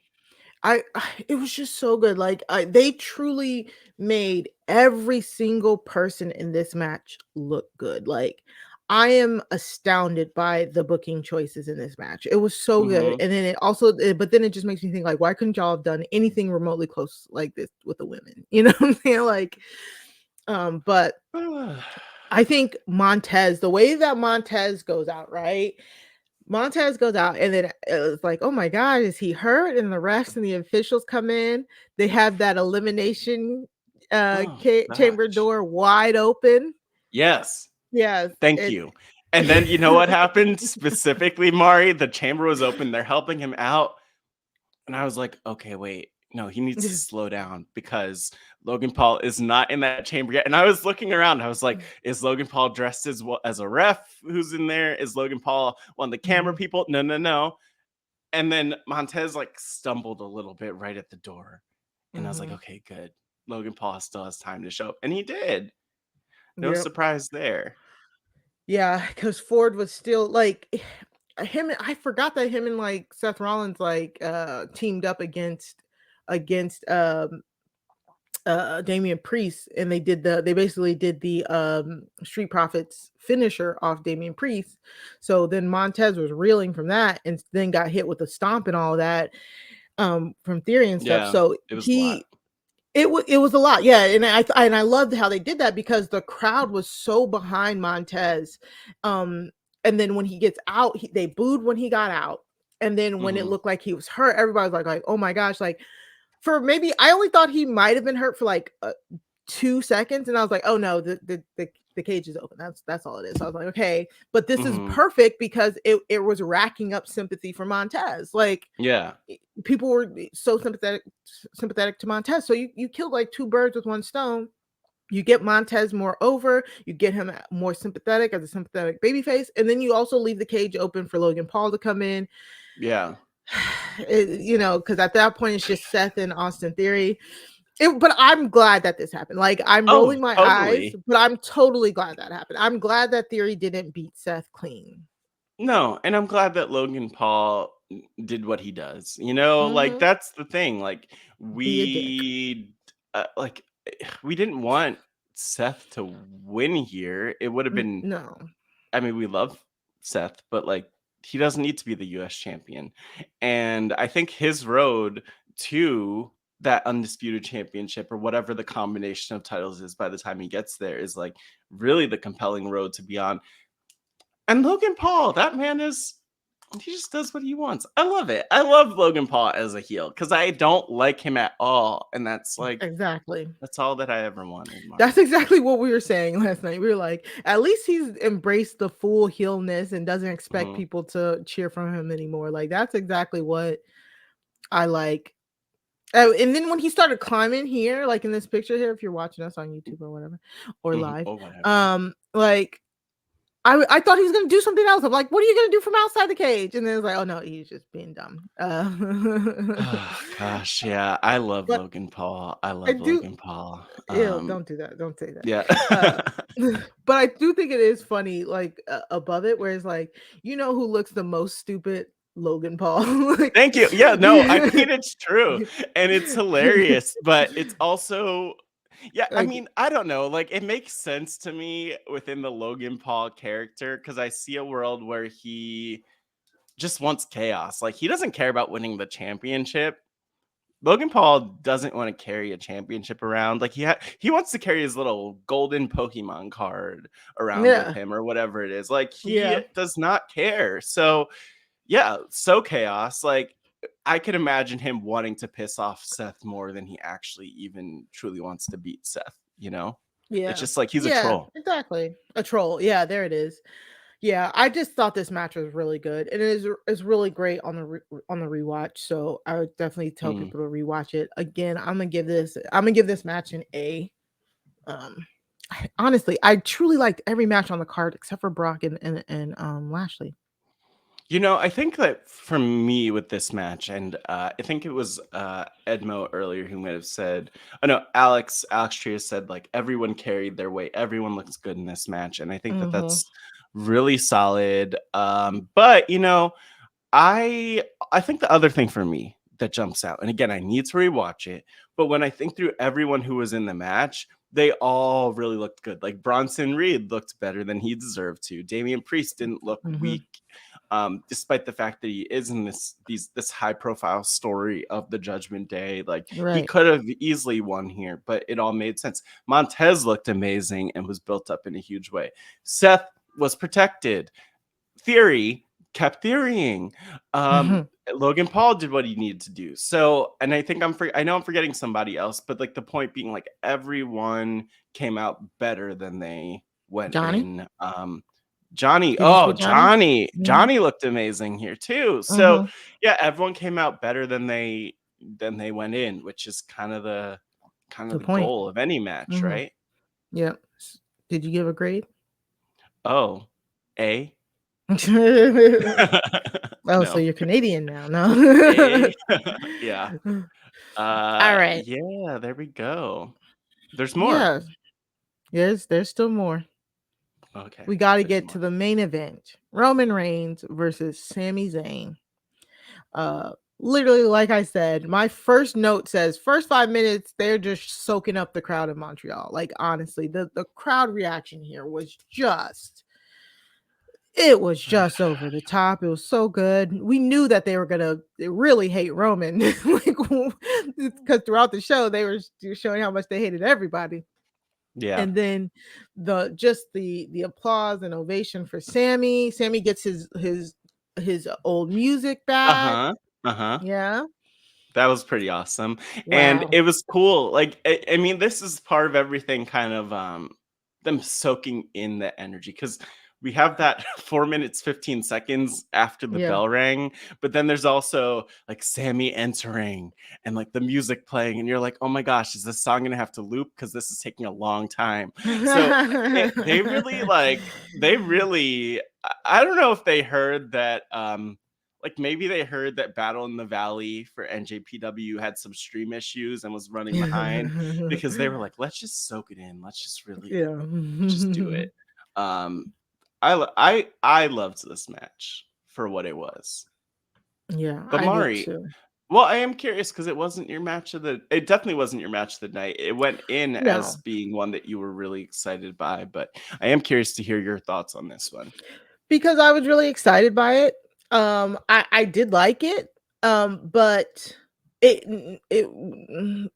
It was just so good. Like they truly made every single person in this match look good. Like I am astounded by the booking choices in this match. It was so good. And then it just makes me think like, why couldn't y'all have done anything remotely close like this with the women? You know what I'm saying? Like, but I think Montez, the way that Montez goes out, right? Montez goes out, and then it's like, oh my god, is he hurt? And the refs and the officials come in. They have that elimination chamber door wide open. Yes. Yes. Thank you. And then you know what happened specifically, Mari? The chamber was open. They're helping him out. And I was like, okay, wait. No, he needs to slow down because Logan Paul is not in that chamber yet. And I was looking around. I was like, is Logan Paul dressed as a ref who's in there? Is Logan Paul one of the camera people? No. And then Montez like stumbled a little bit right at the door. And I was like, okay, good. Logan Paul still has time to show up. And he did. No surprise there. Yeah, because Ford was still like him. I forgot that him and like Seth Rollins like teamed up against Damian Priest, and they basically did the Street Profits finisher off Damian Priest. So then Montez was reeling from that and then got hit with a stomp and all that from Theory and stuff. So it was a lot. It was a lot, yeah, and I loved how they did that because the crowd was so behind Montez, and then when he gets out, they booed when he got out, and then when it looked like he was hurt, everybody was like, oh my gosh, like for maybe I only thought he might have been hurt for like 2 seconds, and I was like, oh no, the cage is open. That's all it is. So I was like, okay, but this is perfect because it was racking up sympathy for Montez. Like, yeah, people were so sympathetic to Montez. So you killed like 2 birds with 1 stone. You get Montez more over, you get him more sympathetic as a sympathetic babyface, and then you also leave the cage open for Logan Paul to come in. Yeah. Because at that point it's just Seth and Austin Theory. But I'm glad that this happened. Like, I'm rolling my eyes, but I'm totally glad that happened. I'm glad that Theory didn't beat Seth clean. No, and I'm glad that Logan Paul did what he does. Like that's the thing. Like we didn't want Seth to win here. It would have been no. I mean, we love Seth, but like he doesn't need to be the US champion. And I think his road to that undisputed championship or whatever the combination of titles is by the time he gets there is like really the compelling road to be on. And Logan Paul, that man he just does what he wants. I love it. I love Logan Paul as a heel because I don't like him at all. And that's like exactly that's all that I ever wanted. That's exactly what we were saying last night. We were like, at least he's embraced the full heelness and doesn't expect people to cheer for him anymore. Like, that's exactly what I like. And then when he started climbing here, like in this picture here, if you're watching us on YouTube or whatever, or live, like I thought he was gonna do something else. I'm like, what are you gonna do from outside the cage? And then it's like, oh no, he's just being dumb. Oh, gosh, yeah, I love Logan Paul. I love Logan Paul. Ew, don't do that. Don't say that. Yeah. But I do think it is funny, like above it, where it's like, who looks the most stupid? Logan Paul. Like, thank you. Yeah, no, I mean it's true and it's hilarious, but it's also I mean, I don't know, like it makes sense to me within the Logan Paul character because I see a world where he just wants chaos. Like he doesn't care about winning the championship. Logan Paul doesn't want to carry a championship around. Like he wants to carry his little golden Pokemon card around with him or whatever it is. Like he does not care. So yeah, so chaos. Like I could imagine him wanting to piss off Seth more than he actually even truly wants to beat Seth, Yeah. It's just like he's a troll. Exactly. A troll. Yeah, there it is. Yeah, I just thought this match was really good. And it is really great on the rewatch. So I would definitely tell people to rewatch it. Again, I'm gonna give this match an A. Honestly, I truly liked every match on the card except for Brock and Lashley. I think that for me with this match, and I think it was Edmo earlier who might have said, oh no, Alex Trias said like everyone carried their weight. Everyone looks good in this match. And I think that that's really solid. But I think the other thing for me that jumps out, and again, I need to rewatch it, but when I think through everyone who was in the match, they all really looked good. Like Bronson Reed looked better than he deserved to. Damian Priest didn't look weak. Despite the fact that he is in this high profile story of the Judgment Day, like he could have easily won here, but it all made sense. Montez looked amazing and was built up in a huge way. Seth was protected. Theory kept theorying. Mhm. Logan Paul did what he needed to do. So, and I think I know I'm forgetting somebody else, but like the point being, like, everyone came out better than they went Johnny? in. Johnny, Did you see Johnny? Mhm. Johnny looked amazing here too. So Mhm. yeah, everyone came out better than they went in, which is kind of the The point. goal of any match, Mhm. right? Yep. Did you give a grade? Oh, A? Oh, so No. you're Canadian now, no? A? Yeah. Alright. Yeah, there we go. There's more. Yeah. There's still more. Okay, We gotta there's get to more. the main event. Roman Reigns versus Sami Zayn. Literally, like I said, my first note says first 5 minutes, they're just soaking up the crowd in Montreal. Like, honestly, the crowd reaction here was just it was just over the top. It was so good. We knew that they were gonna really hate Roman, like, because throughout the show they were showing how much they hated everybody. Yeah. And then the applause and ovation for Sammy. Sammy gets his old music back. Uh-huh. Uh-huh. Yeah. That was pretty awesome. And Wow. it was cool. Like, I mean, this is part of everything, kind of them soaking in the energy, because we have that 4 minutes 15 seconds after the Yeah. bell rang, but then there's also like Sammy entering and like the music playing, and you're like, oh my gosh, is this song gonna have to loop because this is taking a long time? So they really I don't know if they heard that like, maybe they heard that Battle in the Valley for NJPW had some stream issues and was running behind, because they were like, let's just soak it in. Let's just really Yeah. just do it. Um, I loved this match for what it was. Yeah, But I did Mari, too. well, I am curious, because it definitely wasn't your match of the night. It went in as No, being one that you were really excited by, but I am curious to hear your thoughts on this one. because I was really excited by it. I did like it, but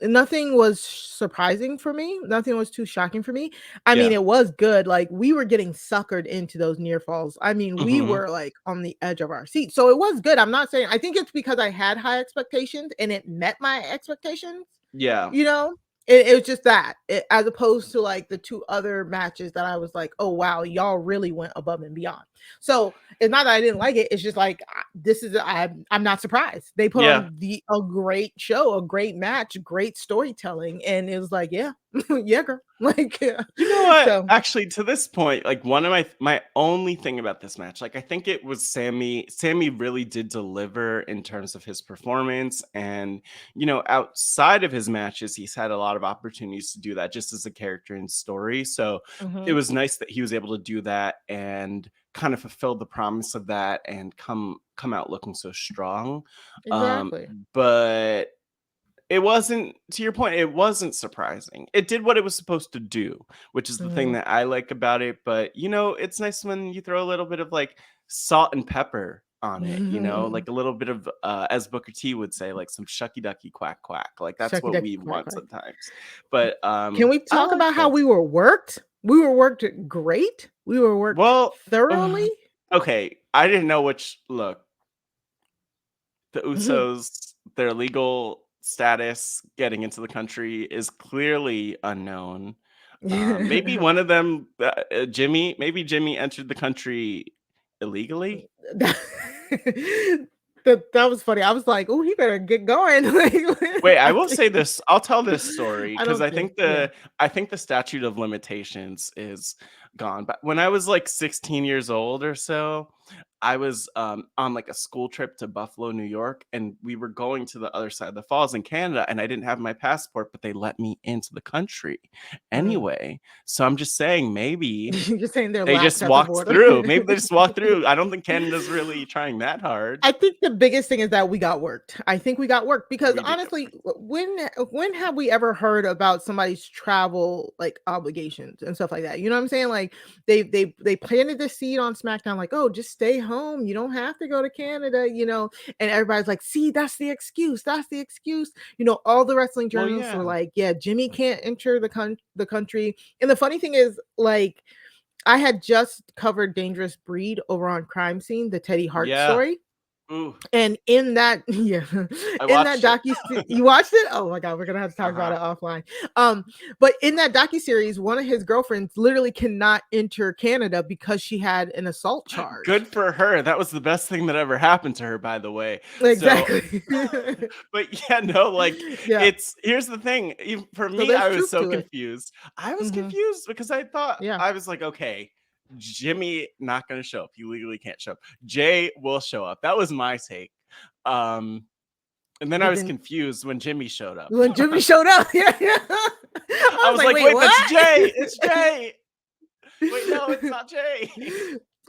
nothing was surprising for me. Nothing was too shocking for me. I mean, Yeah. it was good. Like, we were getting suckered into those near falls. I mean, we Hmm. were like on the edge of our seat. So it was good. I'm not saying I think it's because I had high expectations and it met my expectations. Yeah. You know? It was just that, as opposed to, like, the 2 other matches that I was like, "Oh, wow, y'all really went above and beyond." So, it's not that I didn't like it, it's just like, this is I'm not surprised. They put Yeah. on a great show, a great match, great storytelling, and it was like, "Yeah, yeah, girl." Like, yeah. You know what? So Actually, to this point, like, one of my only thing about this match, like, I think it was Sammy. Sammy really did deliver in terms of his performance, and outside of his matches, he's had a lot of opportunities to do that just as a character and story. So it mhm, was nice that he was able to do that and kind of fulfill the promise of that and come out looking so strong. Um, exactly. but it wasn't, to your point, it wasn't surprising. It did what it was supposed to do, which is the thing Mhm. that I like about it. But it's nice when you throw a little bit of like salt and pepper on it, like a little bit of as Booker T would say, like some shucky ducky quack quack. Like, that's Shucky what ducky we quack want quack. sometimes. But Can we I talk like about how this. we were worked? We were worked great. We were worked Well, thoroughly. okay. I didn't know which look. The Mhm. Usos, their legal status getting into the country is clearly unknown. Maybe one of them, maybe Jimmy entered the country illegally. That that was funny. I was like, "Oh, he better get going." Like, Wait, I I will think say this. I'll tell this story I because don't think, yeah. I think the statute of limitations is gone. But when I was like 16 years old or so, I was on like a school trip to Buffalo, New York, and we were going to the other side of the falls in Canada, and I didn't have my passport, but they let me into the country Mm. anyway. So I'm just saying, maybe You're saying they're they lax just at the walked border. through. Maybe they just walked through. I don't think Canada's really trying that hard. I think the biggest thing is that we got worked. I think we got worked because We did get honestly, work. when have we ever heard about somebody's travel like obligations and stuff like that? You know what I'm saying? Like, they planted the seed on SmackDown, like, oh, just stay home. You don't have to go to Canada, and everybody's like, see, that's the excuse. That's the excuse. All the wrestling Well, journalists were yeah. like, yeah, Jimmy can't enter the country. And the funny thing is, like, I had just covered Dangerous Breed over on Crime Scene, the Teddy Hart Yeah. story. Ooh, And in that, yeah, I in that watched it. you watched it? Oh my god, we're gonna have to talk about it offline. But in that docuseries, one of his girlfriends literally cannot enter Canada because she had an assault charge. Good for her. That was the best thing that ever happened to her, by the way. Exactly. So, but yeah, no, like Yeah. here's the thing. For So me, there's I was truth so to it. confused. I was Mhm. confused because I thought Yeah. I was like, okay, Jimmy not gonna show up. He legally can't show up. Jay will show up. That was my take. And then I But was then confused when Jimmy showed up. when Jimmy showed up, yeah, yeah. I was like, wait, wait, what? that's Jay. It's Jay. Wait, no, it's not Jay.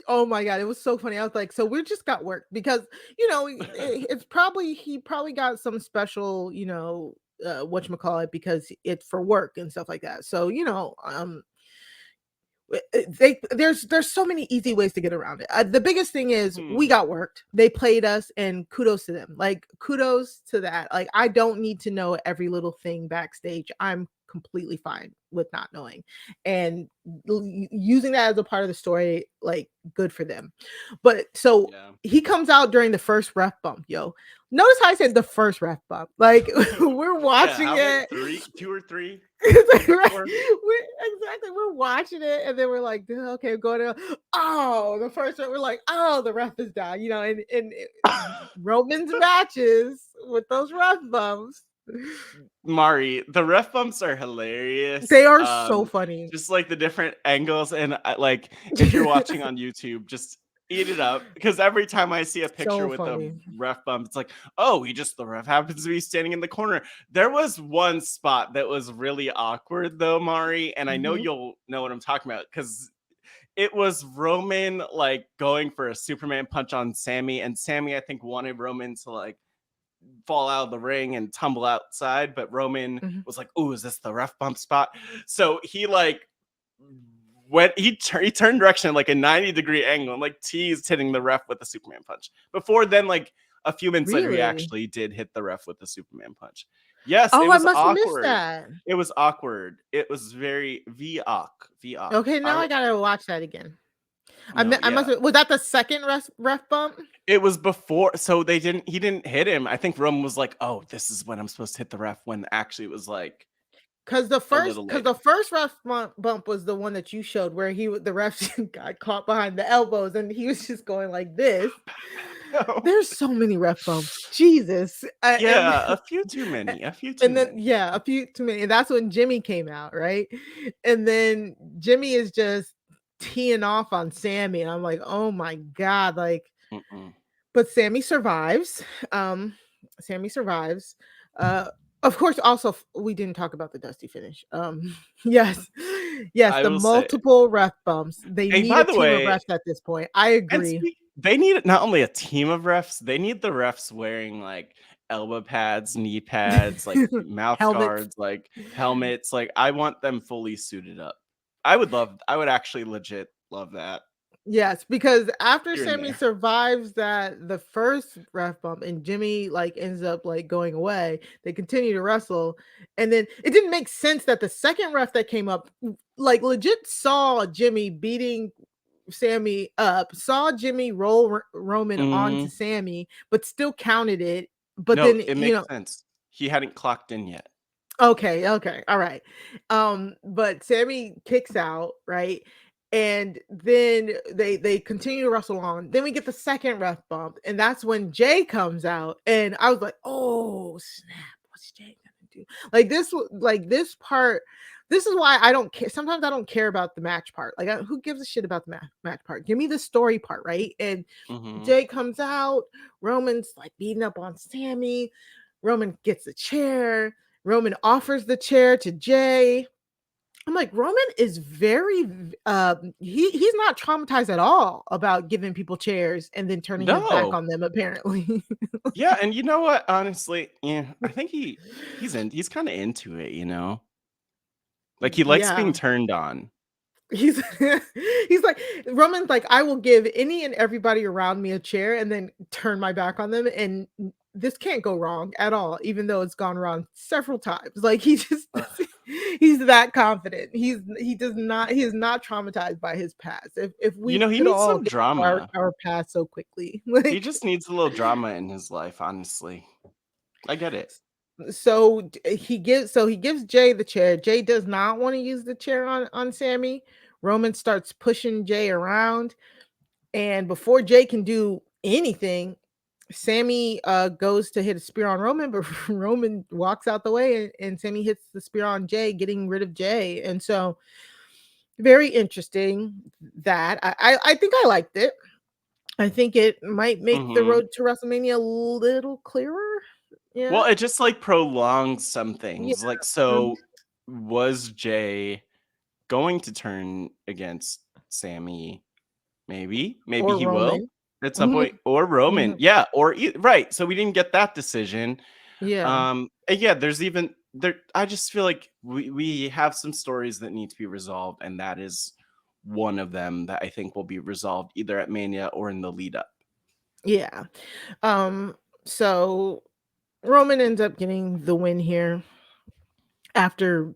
Oh my god, it was so funny. I was like, so we just got work because it's probably he probably got some special, whatchamacallit because it's for work and stuff like that. So, there's so many easy ways to get around it. The biggest thing is we got worked. They played us, and kudos to them. Like kudos to that. Like I don't need to know every little thing backstage. I'm completely fine with not knowing, and using that as a part of the story, like good for them. But so Yeah. he comes out during the first ref bump, yo. Notice how I said the first ref bump. Like we're watching it. 2 or 3. Exactly. We're watching it, and then we're like, okay, go to the first one. We're like, the ref is down, and Roman's matches with those ref bumps. Mari, the ref bumps are hilarious. They are so funny. Just like the different angles, and like if you're watching on YouTube, just eat it up because every time I see a picture with a ref bump, it's like, oh, the ref happens to be standing in the corner. There was one spot that was really awkward though, Mari, and I know you'll know what I'm talking about because it was Roman like going for a Superman punch on Sami, and Sami I think wanted Roman to like fall out of the ring and tumble outside, but Roman was like, "Oh, is this the ref bump spot?" So he like he turned direction at like a 90-degree angle and like teased hitting the ref with a Superman punch. Before then, like a few minutes later, he actually did hit the ref with the Superman punch. Yes, it was awkward. It was awkward. It was very V-awk. Okay, now I gotta watch that again. I must. Was that the second ref bump? It was before, so he didn't hit him. I think Roman was like, "Oh, this is when I'm supposed to hit the ref." When actually it was like, because the first ref bump was the one that you showed, where the ref got caught behind the elbows and he was just going like this. There's so many ref bumps, Jesus. A few too many. A few too many. And that's when Jimmy came out, right? And then Jimmy is just teeing off on Sami, and I'm like, oh my god, like. But Sami survives. Sami survives. Of course, also we didn't talk about the Dusty finish. Yes, the multiple ref bumps. They need a team of refs at this point. I agree. They need not only a team of refs, they need the refs wearing like elbow pads, knee pads, like mouth guards, like helmets. Like I want them fully suited up. I would actually legit love that. Yes, because after Sami survives the first ref bump and Jimmy like ends up like going away, they continue to wrestle, and then it didn't make sense that the second ref that came up like legit saw Jimmy beating Sami up, saw Jimmy roll Roman onto Sami, but still counted it. But no, then it makes sense. He hadn't clocked in yet. Okay, all right. But Sami kicks out, right? And then they continue to wrestle on. Then we get the second ref bump, and that's when Jay comes out, and I was like, "Oh snap! What's Jay gonna do?" This part. This is why I don't care. Sometimes I don't care about the match part. Like, who gives a shit about the match part? Give me the story part, right? And Jay comes out. Roman's like beating up on Sami. Roman gets a chair. Roman offers the chair to Jay. I'm like, Roman is very he's not traumatized at all about giving people chairs and then turning his back on them, apparently. Yeah, and you know what? Honestly, yeah, I think he's kind of into it, you know? Like he likes being turned on. He's like, Roman's like, I will give any and everybody around me a chair and then turn my back on them and this can't go wrong at all, even though it's gone wrong several times. Like he just he's that confident. He is not traumatized by his past. If we He could needs all some get drama. our past so quickly. He Like just needs a little drama in his life, honestly. I get it. so he gives Jay the chair. Jay does not want to use the chair on Sami. Roman starts pushing Jay around, and before Jay can do anything, Sami goes to hit a spear on Roman, but Roman walks out the way, and Sami hits the spear on Jay, getting rid of Jay. And so, very interesting that I think I liked it. I think it might make the road to WrestleMania a little clearer. Yeah. Well, it just like prolongs some things. Yeah. Like, so was Jay going to turn against Sami? Maybe Or he Roman. will at some point, or Roman. Yeah, or right. So we didn't get that decision. Yeah. And yeah, there's even there. I just feel like we have some stories that need to be resolved, and that is one of them that I think will be resolved either at Mania or in the lead up. Yeah. So Roman ends up getting the win here after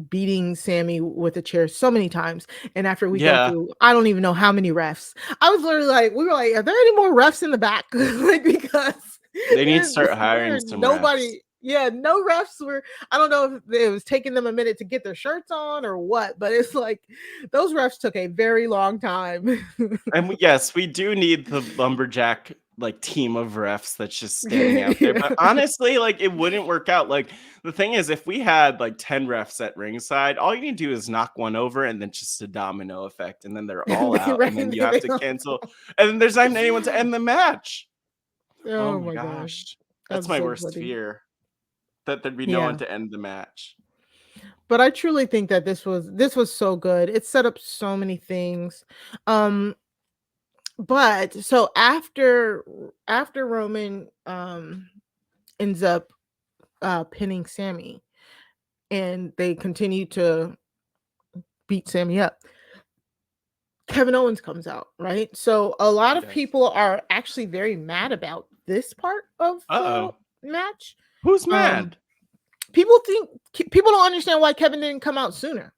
beating Sami with a chair so many times, and after we go through, I don't even know how many refs. I was literally like, we were like, are there any more refs in the back? Like, because they need to start hiring some nobody. refs. Yeah, no refs were. I don't know if it was taking them a minute to get their shirts on or what, but it's like those refs took a very long time. And yes, we do need the lumberjack like team of refs that's just standing out there. But honestly, like it wouldn't work out. Like the thing is, if we had like 10 refs at ringside, all you need to do is knock one over and then just a domino effect, and then they're all out, Right, and then you have to cancel, and then there's not even anyone to end the match. Oh my gosh. That's my so worst funny. fear. That there'd be no one to end the match. But I truly think that this was so good. It set up so many things. But so after Roman ends up pinning Sami, and they continue to beat Sami up, Kevin Owens comes out, right? So a lot of people are actually very mad about this part of the match. Who's mad? People don't understand why Kevin didn't come out sooner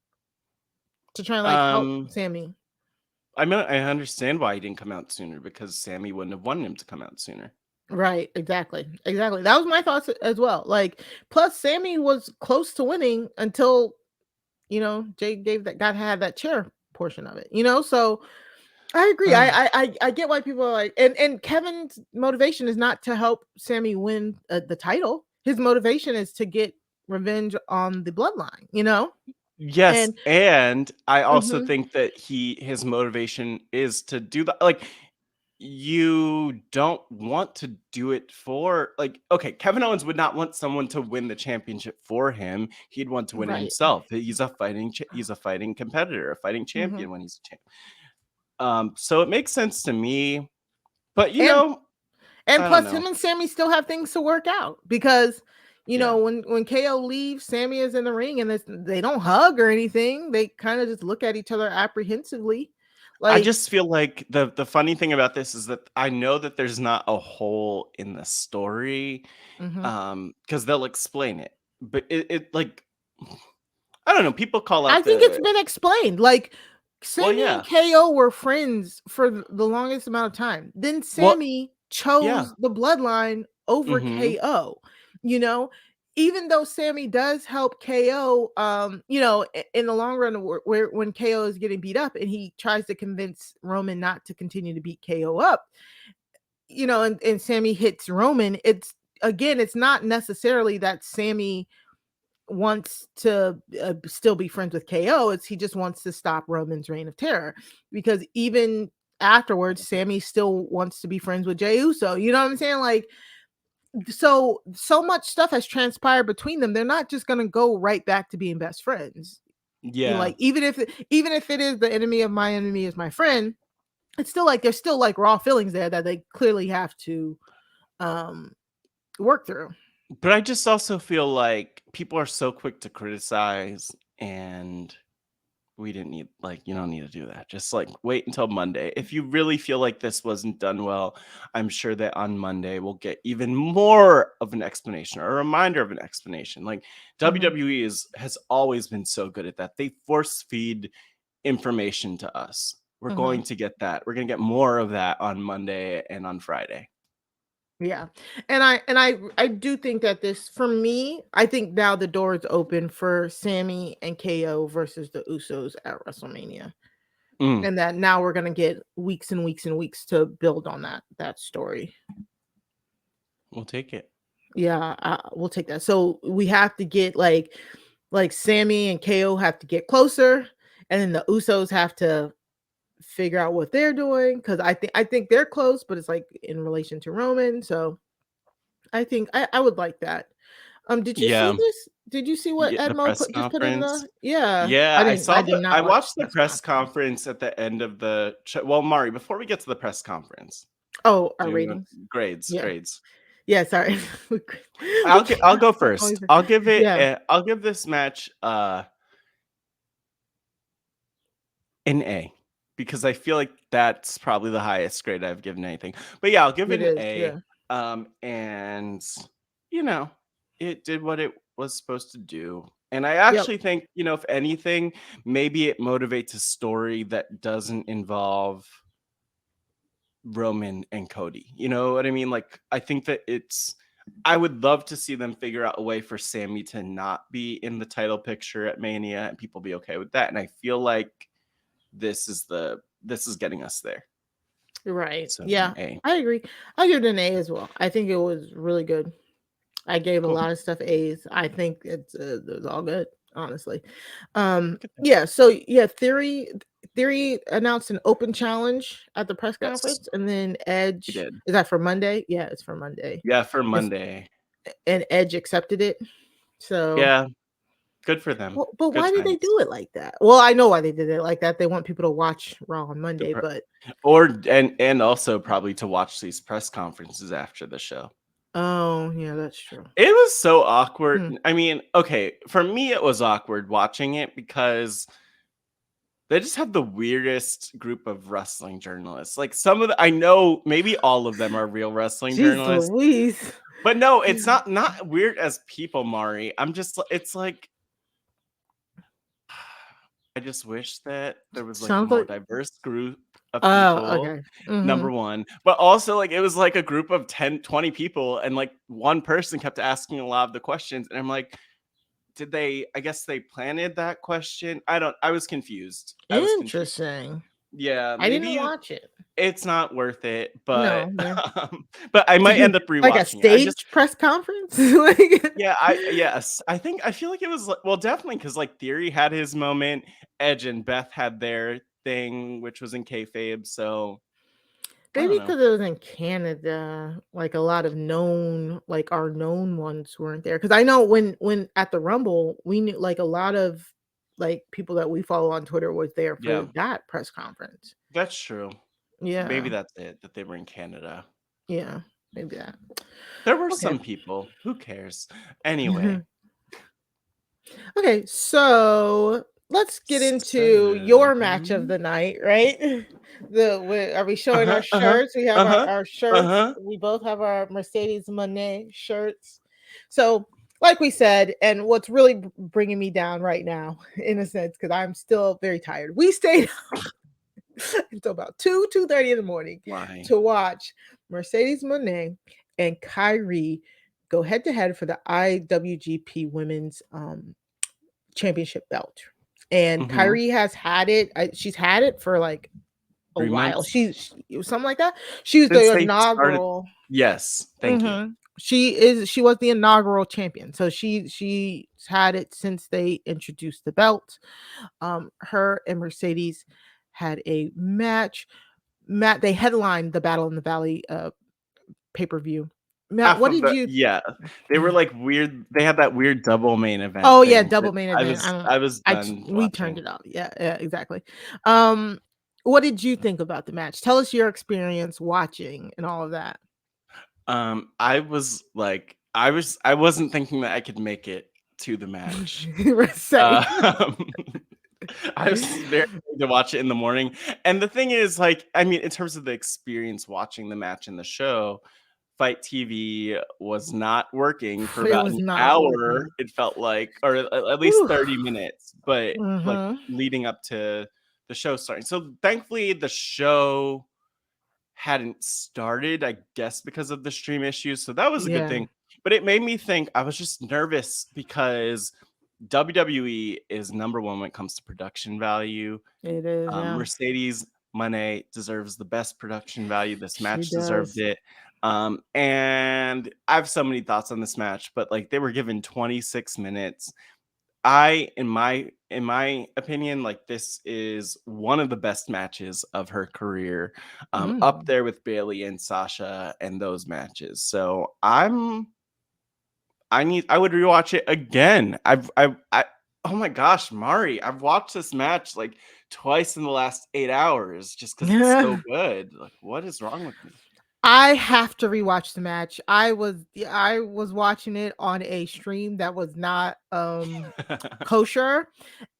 to try and like help Sami. I mean, I understand why he didn't come out sooner, because Sami wouldn't have wanted him to come out sooner. Right, exactly. That was my thoughts as well. Like, plus Sami was close to winning until, Jay had that chair portion of it, so I agree. I get why people are like, and Kevin's motivation is not to help Sami win the title. His motivation is to get revenge on the bloodline, Yes, and I also think that his motivation is to do that. Like, you don't want to do it for, like, okay, Kevin Owens would not want someone to win the championship for him. He'd want to win it himself. He's a fighting competitor, a fighting champion when he's a champ. So it makes sense to me, but and plus him and Sami still have things to work out, because when KO leaves, Sami is in the ring, and they don't hug or anything. They kind of just look at each other apprehensively. Like, I just feel like the funny thing about this is that I know that there's not a hole in the story, because they'll explain it, but it like, I don't know. People call out. I think it's been explained. Like, Sami and KO were friends for the longest amount of time. Then Sami chose the bloodline over KO. Even though Sami does help KO, in the long run, where when KO is getting beat up and he tries to convince Roman not to continue to beat KO up, and Sami hits Roman, it's not necessarily that Sami wants to still be friends with KO. He just wants to stop Roman's reign of terror, because even afterwards, Sami still wants to be friends with Jey Uso. You know what I'm saying? Like, so much stuff has transpired between them. They're not just gonna go right back to being best friends. Like, even if it is the enemy of my enemy is my friend, it's still like there's still like raw feelings there that they clearly have to work through. But I just also feel like people are so quick to criticize, and we didn't need, like, you don't need to do that. Just like wait until Monday. If you really feel like this wasn't done well, I'm sure that on Monday we'll get even more of an explanation or a reminder of an explanation. Like WWE has always been so good at that. They force feed information to us. We're going to get that. We're going to get more of that on Monday and on Friday. Yeah. And I do think that this, for me, I think now the door is open for Sami and KO versus the Usos at WrestleMania. And that now we're going to get weeks and weeks and weeks to build on that story. We'll take it. Yeah, we'll take that. So we have to get like Sami and KO have to get closer, and then the Usos have to figure out what they're doing, because I think they're close, but it's like in relation to Roman. So I think I would like that. Did you see this? Did you see what The Edmo press just put in conference. the? Yeah, Yeah, I did not. I watched the press conference at the end of the well, Mari, before we get to the press conference. Oh, our ratings. Grades. Yeah, sorry. I'll go first. I'll give it. Yeah. I'll give this match an A, because I feel like that's probably the highest grade I've given anything. But yeah, I'll give it an A. Yeah. And it did what it was supposed to do. And I actually think, if anything, maybe it motivates a story that doesn't involve Roman and Cody. You know what I mean? Like, I think that I would love to see them figure out a way for Sami to not be in the title picture at Mania and people be okay with that. And I feel like this is getting us there. Right. So, yeah, I agree. I give it an A as well. I think it was really good. I gave a lot of stuff A's. I think it was all good, honestly. Yeah. So yeah, Theory announced an open challenge at the press conference, and then Edge. Is that for Monday? Yeah, it's for Monday. Yeah, for Monday. And Edge accepted it. So yeah, good for them. But why did they do it like that? Well, I know why they did it like that. They want people to watch Raw on Monday, and also probably to watch these press conferences after the show. Oh, yeah, that's true. It was so awkward. I mean, okay, for me, it was awkward watching it because they just have the weirdest group of wrestling journalists. Like I know maybe all of them are real wrestling journalists. Louise. But no, it's not weird as people, Mari. It's like, I just wish that there was like a more diverse group of people. Okay. Number one, but also like it was like a group of 10, 20 people, and like one person kept asking a lot of the questions, and I'm like, I guess they planted that question. I was confused. Interesting. Yeah, I didn't watch it. It's not worth it, but no, but I might end up rewatching like a stage press conference. I feel like it was definitely, because like Theory had his moment, Edge and Beth had their thing, which was in kayfabe. So maybe because it was in Canada, like a lot of our known ones weren't there. Because I know when at the Rumble, we knew like a lot of like people that we follow on Twitter was there for that press conference. That's true. Yeah, maybe that's it, that they were in Canada. Yeah, maybe that. There were some people. Who cares? Anyway. Okay, so let's get into your match of the night, right? Are we showing our shirts? We have our shirts. We both have our Mercedes Moné shirts. So, like we said, and what's really bringing me down right now, in a sense, because I'm still very tired. We stayed until about 2:30 in the morning to watch Mercedes Moné and Kairi go head to head for the IWGP Women's Championship belt. And Kairi has had it. She's had it for like a 3 while. months? She something like that. She was the inaugural. Yes, thank you. She was the inaugural champion. So she's had it since they introduced the belt. Her and Mercedes had a match. They headlined the Battle in the Valley pay-per-view. Matt, what did you? Yeah, they were like weird. They had that weird double main event. Oh yeah, double main event. I was done. We turned it off. Yeah, exactly. What did you think about the match? Tell us your experience watching and all of that. I was like, I wasn't thinking that I could make it to the match. I was very excited to watch it in the morning. And the thing is, like, I mean, in terms of the experience watching the match in the show, Fight TV was not working for It about was an not hour, working. it felt like, or at least Whew. 30 minutes, but like Mhm. leading up to the show starting. So thankfully the show hadn't started, I guess, because of the stream issues. So that was a good Yeah, thing. But it made me think, I was just nervous because WWE is number one when it comes to production value. it is. Yeah, Mercedes Moné deserves the best production value. This she match deserved does. it. And I have so many thoughts on this match, but like they were given 26 minutes. In my opinion, like this is one of the best matches of her career, up Mm. there with Bailey and Sasha and those matches. So I would rewatch it again. Oh my gosh, Mari, I've watched this match like twice in the last 8 hours just because it's so good. Like, what is wrong with me? I have to rewatch the match. I was watching it on a stream that was not kosher,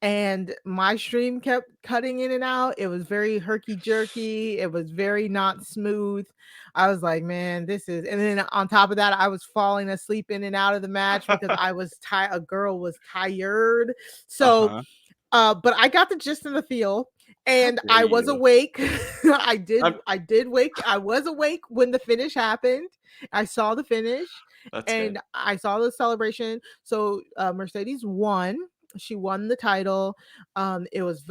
and my stream kept cutting in and out. It was very herky jerky. It was very not smooth. I was like, man, this is, and then on top of that, I was falling asleep in and out of the match because I was tired. A girl was tired. So Uh-huh. but I got the gist and the feel, How and dare I was you? awake. I'm I did wake. I was awake when the finish happened. I saw the finish, That's good. and I saw the celebration. So Mercedes won. She won the title. It was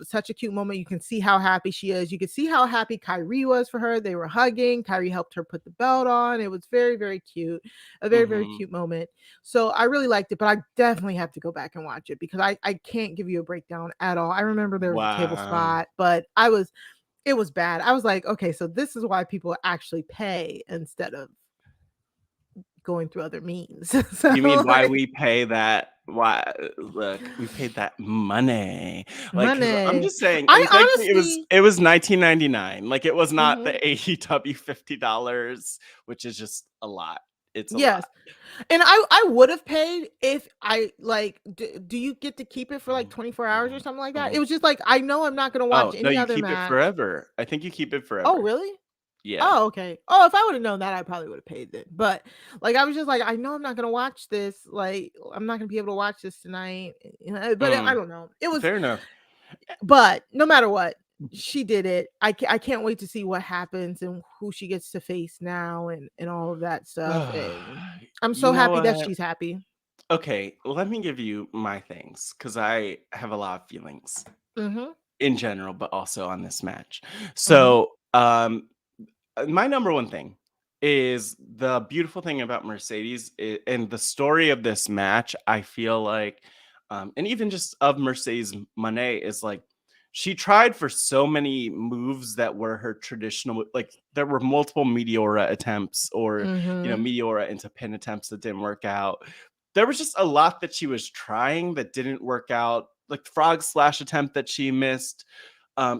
such a cute moment. You can see how happy she is. You can see how happy Kairi was for her. They were hugging. Kairi helped her put the belt on. It was very, very cute. A very, very Mhm. cute moment. So I really liked it, but I definitely have to go back and watch it because I can't give you a breakdown at all. I remember there was a table Wow. spot, but it was bad. I was like, okay, so this is why people actually pay instead of going through other means. So You mean why like we pay that? Why look, we paid that money. Like, because I'm money. just saying, I and thankfully honestly it was 19.99. Like, it was not mhm, the AEW $50, which is just a lot. It's a lot. yes. And I would have paid if I like do you get to keep it for like Mhm, 24 hours or mhm, something like that? It mhm. was just like I know I'm not gonna watch Oh, no, any you other keep it match. forever. I think you keep it Oh, forever. really? Yeah. Oh, okay. Oh, if I would have known that, I probably would have paid then. But like, I was just like, I know I'm not gonna watch this. Like, I'm not gonna be able to watch this tonight. But I Mm, don't know. It was, fair enough. but no matter what, she did it. I can't wait to see what happens and who she gets to face now and all of that stuff. And I'm You so know happy that what? she's happy. Okay, let me give you my things because I have a lot of feelings Mm-hmm. in general, but also on this match. Mm-hmm. So, my number one thing is the beautiful thing about Mercedes and the story of this match. I feel like, and even just of Mercedes Monet is like she tried for so many moves that were her traditional, like there were multiple Meteora attempts or Mm-hmm. Meteora into pin attempts that didn't work out. There was just a lot that she was trying that didn't work out, like frog slash attempt that she missed.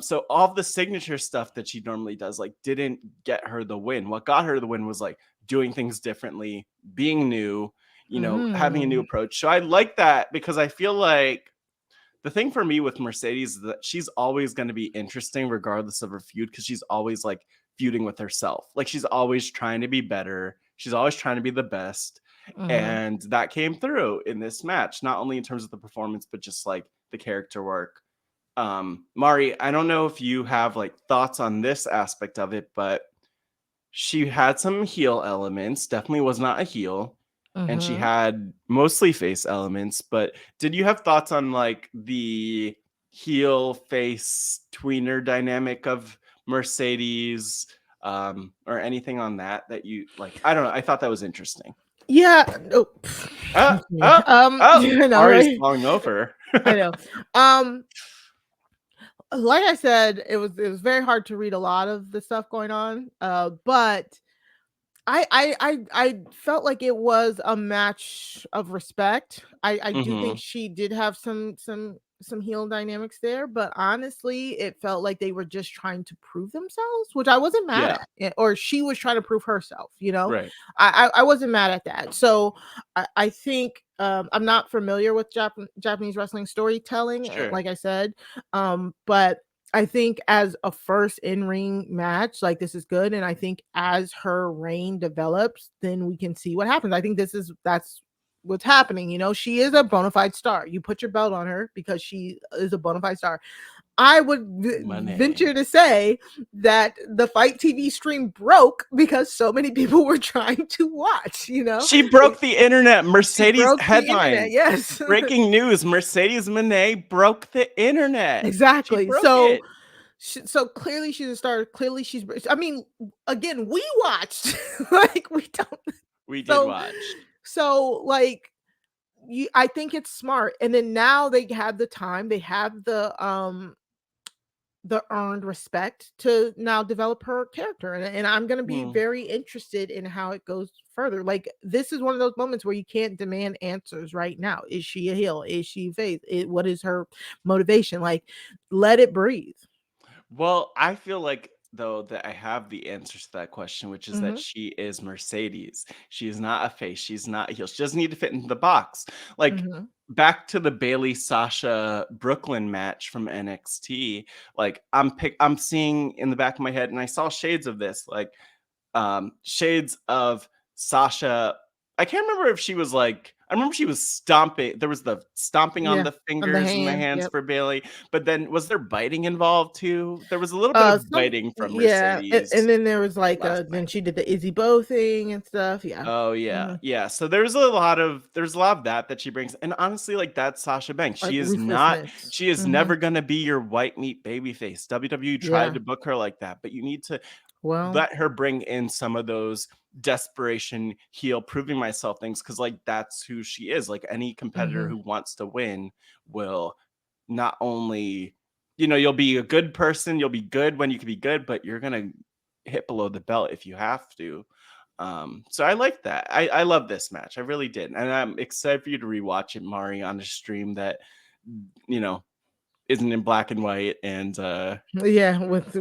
So all of the signature stuff that she normally does, like, didn't get her the win. What got her the win was like doing things differently, being new, having a new Mm. approach. So I like that because I feel like the thing for me with Mercedes is that she's always going to be interesting regardless of her feud because she's always like feuding with herself. Like she's always trying to be better. She's always trying to be the best. Mm-hmm. And that came through in this match, not only in terms of the performance, but just like the character work. Mari, I don't know if you have like thoughts on this aspect of it, but she had some heel elements, definitely was not a heel, and she Mm-hmm. had mostly face elements, but did you have thoughts on like the heel face tweener dynamic of Mercedes, or anything on that you like? I don't know, I thought that was interesting. Yeah. Oh, Oh, excuse me. oh, oh, You know, Mari's right? falling over. I know. Um, like I said, it was very hard to read a lot of the stuff going on. But I felt like it was a match of respect. I do think Hmm. she did have some heel dynamics there, but honestly, it felt like they were just trying to prove themselves, which I wasn't mad Yeah, at. Or she was trying to prove herself, you know. right. I wasn't mad at that. So I think I'm not familiar with Japanese wrestling storytelling, Sure. like I said, but I think as a first in-ring match, like, this is good, and I think as her reign develops, then we can see what happens. I think that's what's happening. You know, she is a bona fide star. You put your belt on her because she is a bona fide star. I would venture to say that the Fight TV stream broke because so many people were trying to watch, you know? She broke the internet. Mercedes headline. Yes. Breaking news. Mercedes Moné broke the internet. Exactly. She broke it. So clearly she's a star. Clearly she's, I mean, again, we watched. Like, we did watch. So, like, I think it's smart. And then now they have the time, they have the earned respect to now develop her character, and I'm going to be very interested in how it goes further. Like, this is one of those moments where you can't demand answers right now. Is she a heel? Is she face? What is her motivation? Like, let it breathe. Well, I feel like, though, that I have the answers to that question, which is that she is Mercedes. She is not a face. She's not a heel. She doesn't need to fit into the box. Like, back to the Bailey Sasha Brooklyn match from NXT. Like, I'm seeing in the back of my head, and I saw shades of this, like shades of Sasha. I can't remember if she was like, I remember she was stomping. There was the stomping on the fingers and the hands for Bailey, but then was there biting involved too? There was a little bit of biting from Mercedes. And then there was like then she did the Izzy Bo thing and stuff. Yeah. Oh yeah, yeah. So there's a lot of that she brings, and honestly, like, that's Sasha Banks. She is not. She is never gonna be your white meat babyface. WWE tried to book her like that, but you need to let her bring in some of those desperation heel, proving myself things, because like that's who she is. Like, any competitor who wants to win will not only, you'll be a good person, you'll be good when you can be good, but you're gonna hit below the belt if you have to. So I like that. I love this match. I really did, and I'm excited for you to rewatch it, Mari, on a stream that isn't in black and white, and with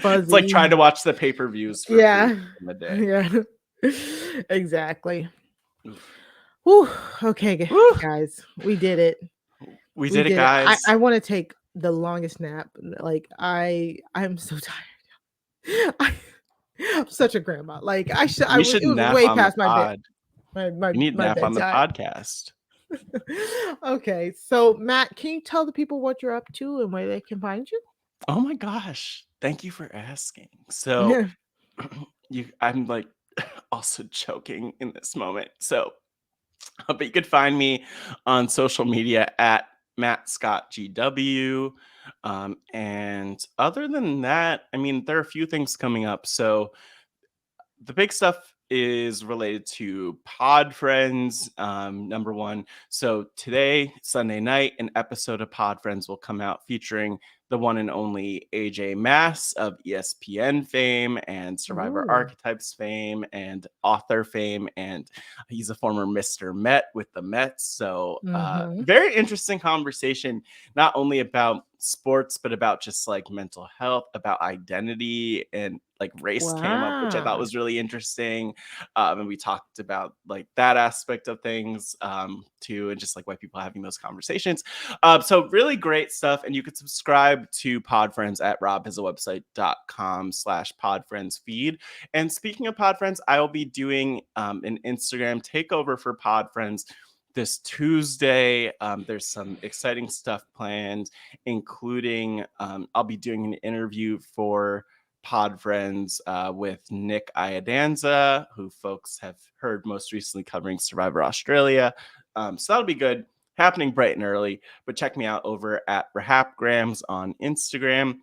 fuzzy. It's like trying to watch the pay-per-views for in the day. Exactly. Whew. Okay, guys, we did it. We did it, guys. I want to take the longest nap. Like, I'm so tired. I'm such a grandma. Like, I should nap way past my bed. You need nap on the podcast. Okay, so Matt, can you tell the people what you're up to and where they can find you? Oh my gosh, thank you for asking. So I'm like also choking in this moment. So, but you could find me on social media at Matt Scott GW. And other than that, I mean, there are a few things coming up. So the big stuff is related to Pod Friends, number one. So today, Sunday night, an episode of Pod Friends will come out featuring the one and only AJ Mass of ESPN fame and Survivor Archetypes fame and author fame. And he's a former Mr. Met with the Mets. So very interesting conversation, not only about sports, but about just like mental health, about identity, and like race came up, which I thought was really interesting. And we talked about like that aspect of things too, and just like white people having those conversations. So really great stuff. And you can subscribe to Pod Friends at robhasawebsite.com/podfriendsfeed. And speaking of Pod Friends, I will be doing an Instagram takeover for Pod Friends this Tuesday. There's some exciting stuff planned, including I'll be doing an interview for Pod Friends with Nick Iadanza, who folks have heard most recently covering Survivor Australia. So that'll be good. Happening bright and early, but check me out over at RHAPgrams on Instagram.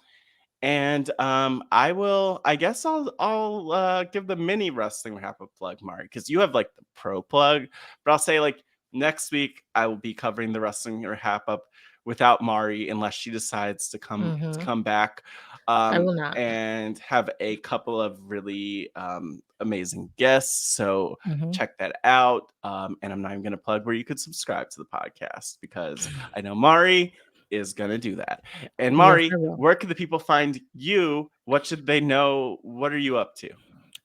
And I guess I'll give the mini wrestling RHAPup plug, Mari, because you have like the pro plug, but I'll say like next week I will be covering the wrestling RHAPup without Mari, unless she decides to come back. I will not. And have a couple of really amazing guests. So check that out. And I'm not even going to plug where you could subscribe to the podcast, because I know Mari is going to do that. And Mari, where can the people find you? What should they know? What are you up to?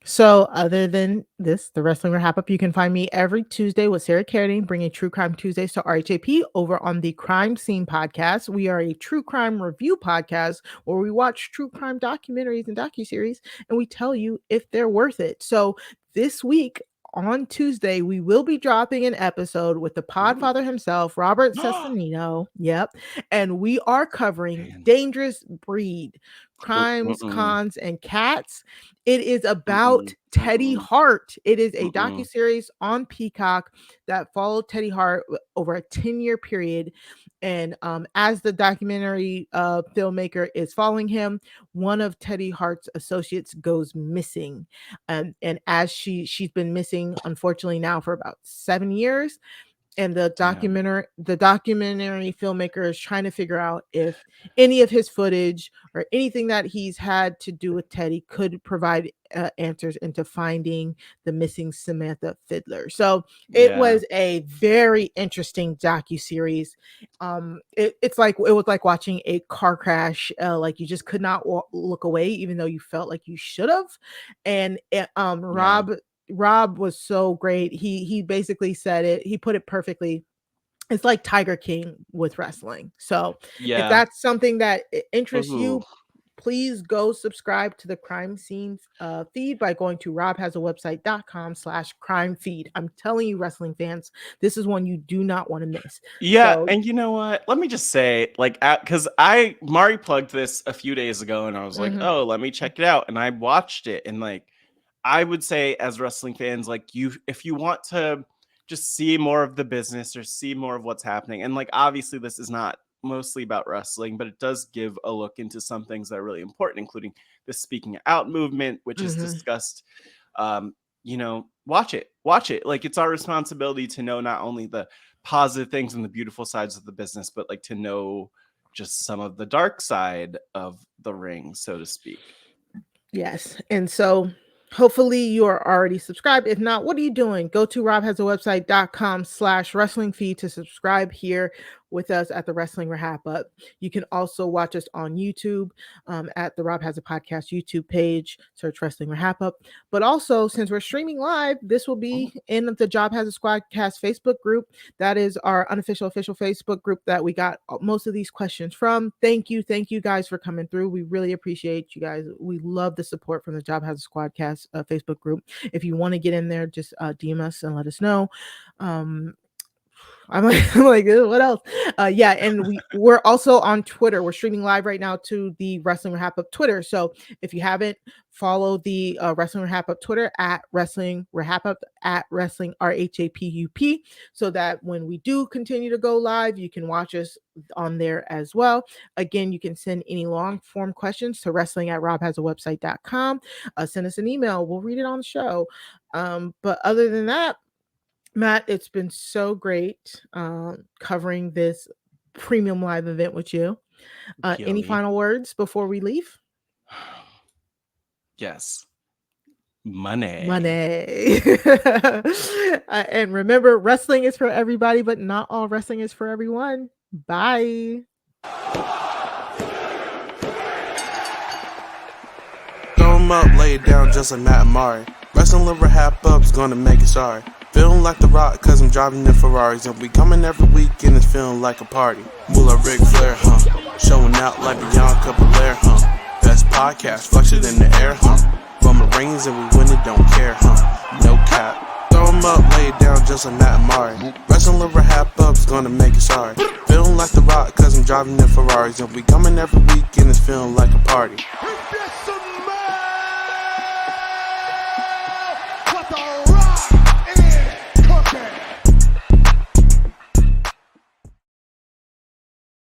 So, other than this, the Wrestling RHAPUp, you can find me every Tuesday with Sarah Carradine, bringing True Crime Tuesdays to RHAP over on the Crime Scene podcast. We are a true crime review podcast where we watch true crime documentaries and docuseries, and we tell you if they're worth it. So, this week on Tuesday, we will be dropping an episode with the Podfather himself, Robert Sessanino. Yep. And we are covering Dangerous Breed, Crimes, Cons, and Cats. It is about Teddy Hart. It is a docuseries on Peacock that followed Teddy Hart over a 10-year period. And as the documentary filmmaker is following him, one of Teddy Hart's associates goes missing. And as she's been missing, unfortunately, now for about 7 years. And the documentary filmmaker is trying to figure out if any of his footage or anything that he's had to do with Teddy could provide answers into finding the missing Samantha Fiddler. So it was a very interesting docuseries. It was like watching a car crash. Like you just could not look away, even though you felt like you should have. And Rob was so great. He basically said it. He put it perfectly. It's like Tiger King with wrestling. So if that's something that interests you, please go subscribe to the Crime Scenes feed by going to robhasawebsite.com/crime feed. I'm telling you, wrestling fans, this is one you do not want to miss. And you know what? Let me just say, like, because Mari plugged this a few days ago, and I was like, oh, let me check it out. And I watched it, and like, I would say as wrestling fans, like if you want to just see more of the business or see more of what's happening, and like obviously this is not mostly about wrestling, but it does give a look into some things that are really important, including the speaking out movement, which is discussed. Watch it. Like it's our responsibility to know not only the positive things and the beautiful sides of the business, but like to know just some of the dark side of the ring, so to speak. Yes. And so hopefully you are already subscribed. If not, what are you doing? Go to robhasawebsite.com/wrestling feed to subscribe here with us at the Wrestling RHAPUp. You can also watch us on YouTube at the Rob Has a Podcast YouTube page. Search Wrestling RHAPUp. But also, since we're streaming live, this will be in the Job Has a Squadcast Facebook group. That is our official Facebook group that we got most of these questions from. Thank you guys for coming through. We really appreciate you guys. We love the support from the Job Has a Squadcast Facebook group. If you want to get in there, just DM us and let us know. I'm like, what else? And we're also on Twitter. We're streaming live right now to the Wrestling RHAPUp Twitter. So if you haven't, follow the Wrestling RHAPUp Twitter at Wrestling RHAPUp at Wrestling RHAPUP, so that when we do continue to go live, you can watch us on there as well. Again, you can send any long form questions to wrestling@robhasawebsite.com. Send us an email. We'll read it on the show. But other than that, Matt, it's been so great covering this premium live event with you. Any final words before we leave? Yes. Money. And remember, wrestling is for everybody, but not all wrestling is for everyone. Bye. Throw 'em up, lay it down just like Matt and Mari. Wrestling RHAPUp's gonna make it sorry. Feeling like The Rock, cause I'm driving in Ferraris. And we coming every week and it's feeling like a party. Mula Ric Flair, showing out like Bianca Belair, Best podcast, flush it in the air, Roman Reigns and we win it, don't care, No cap. Throw 'em up, lay it down just like Matt and Mari. Wrestling RHAPUp's gonna make it sorry. Feeling like The Rock, cause I'm driving in Ferraris. And we coming every week and it's feeling like a party.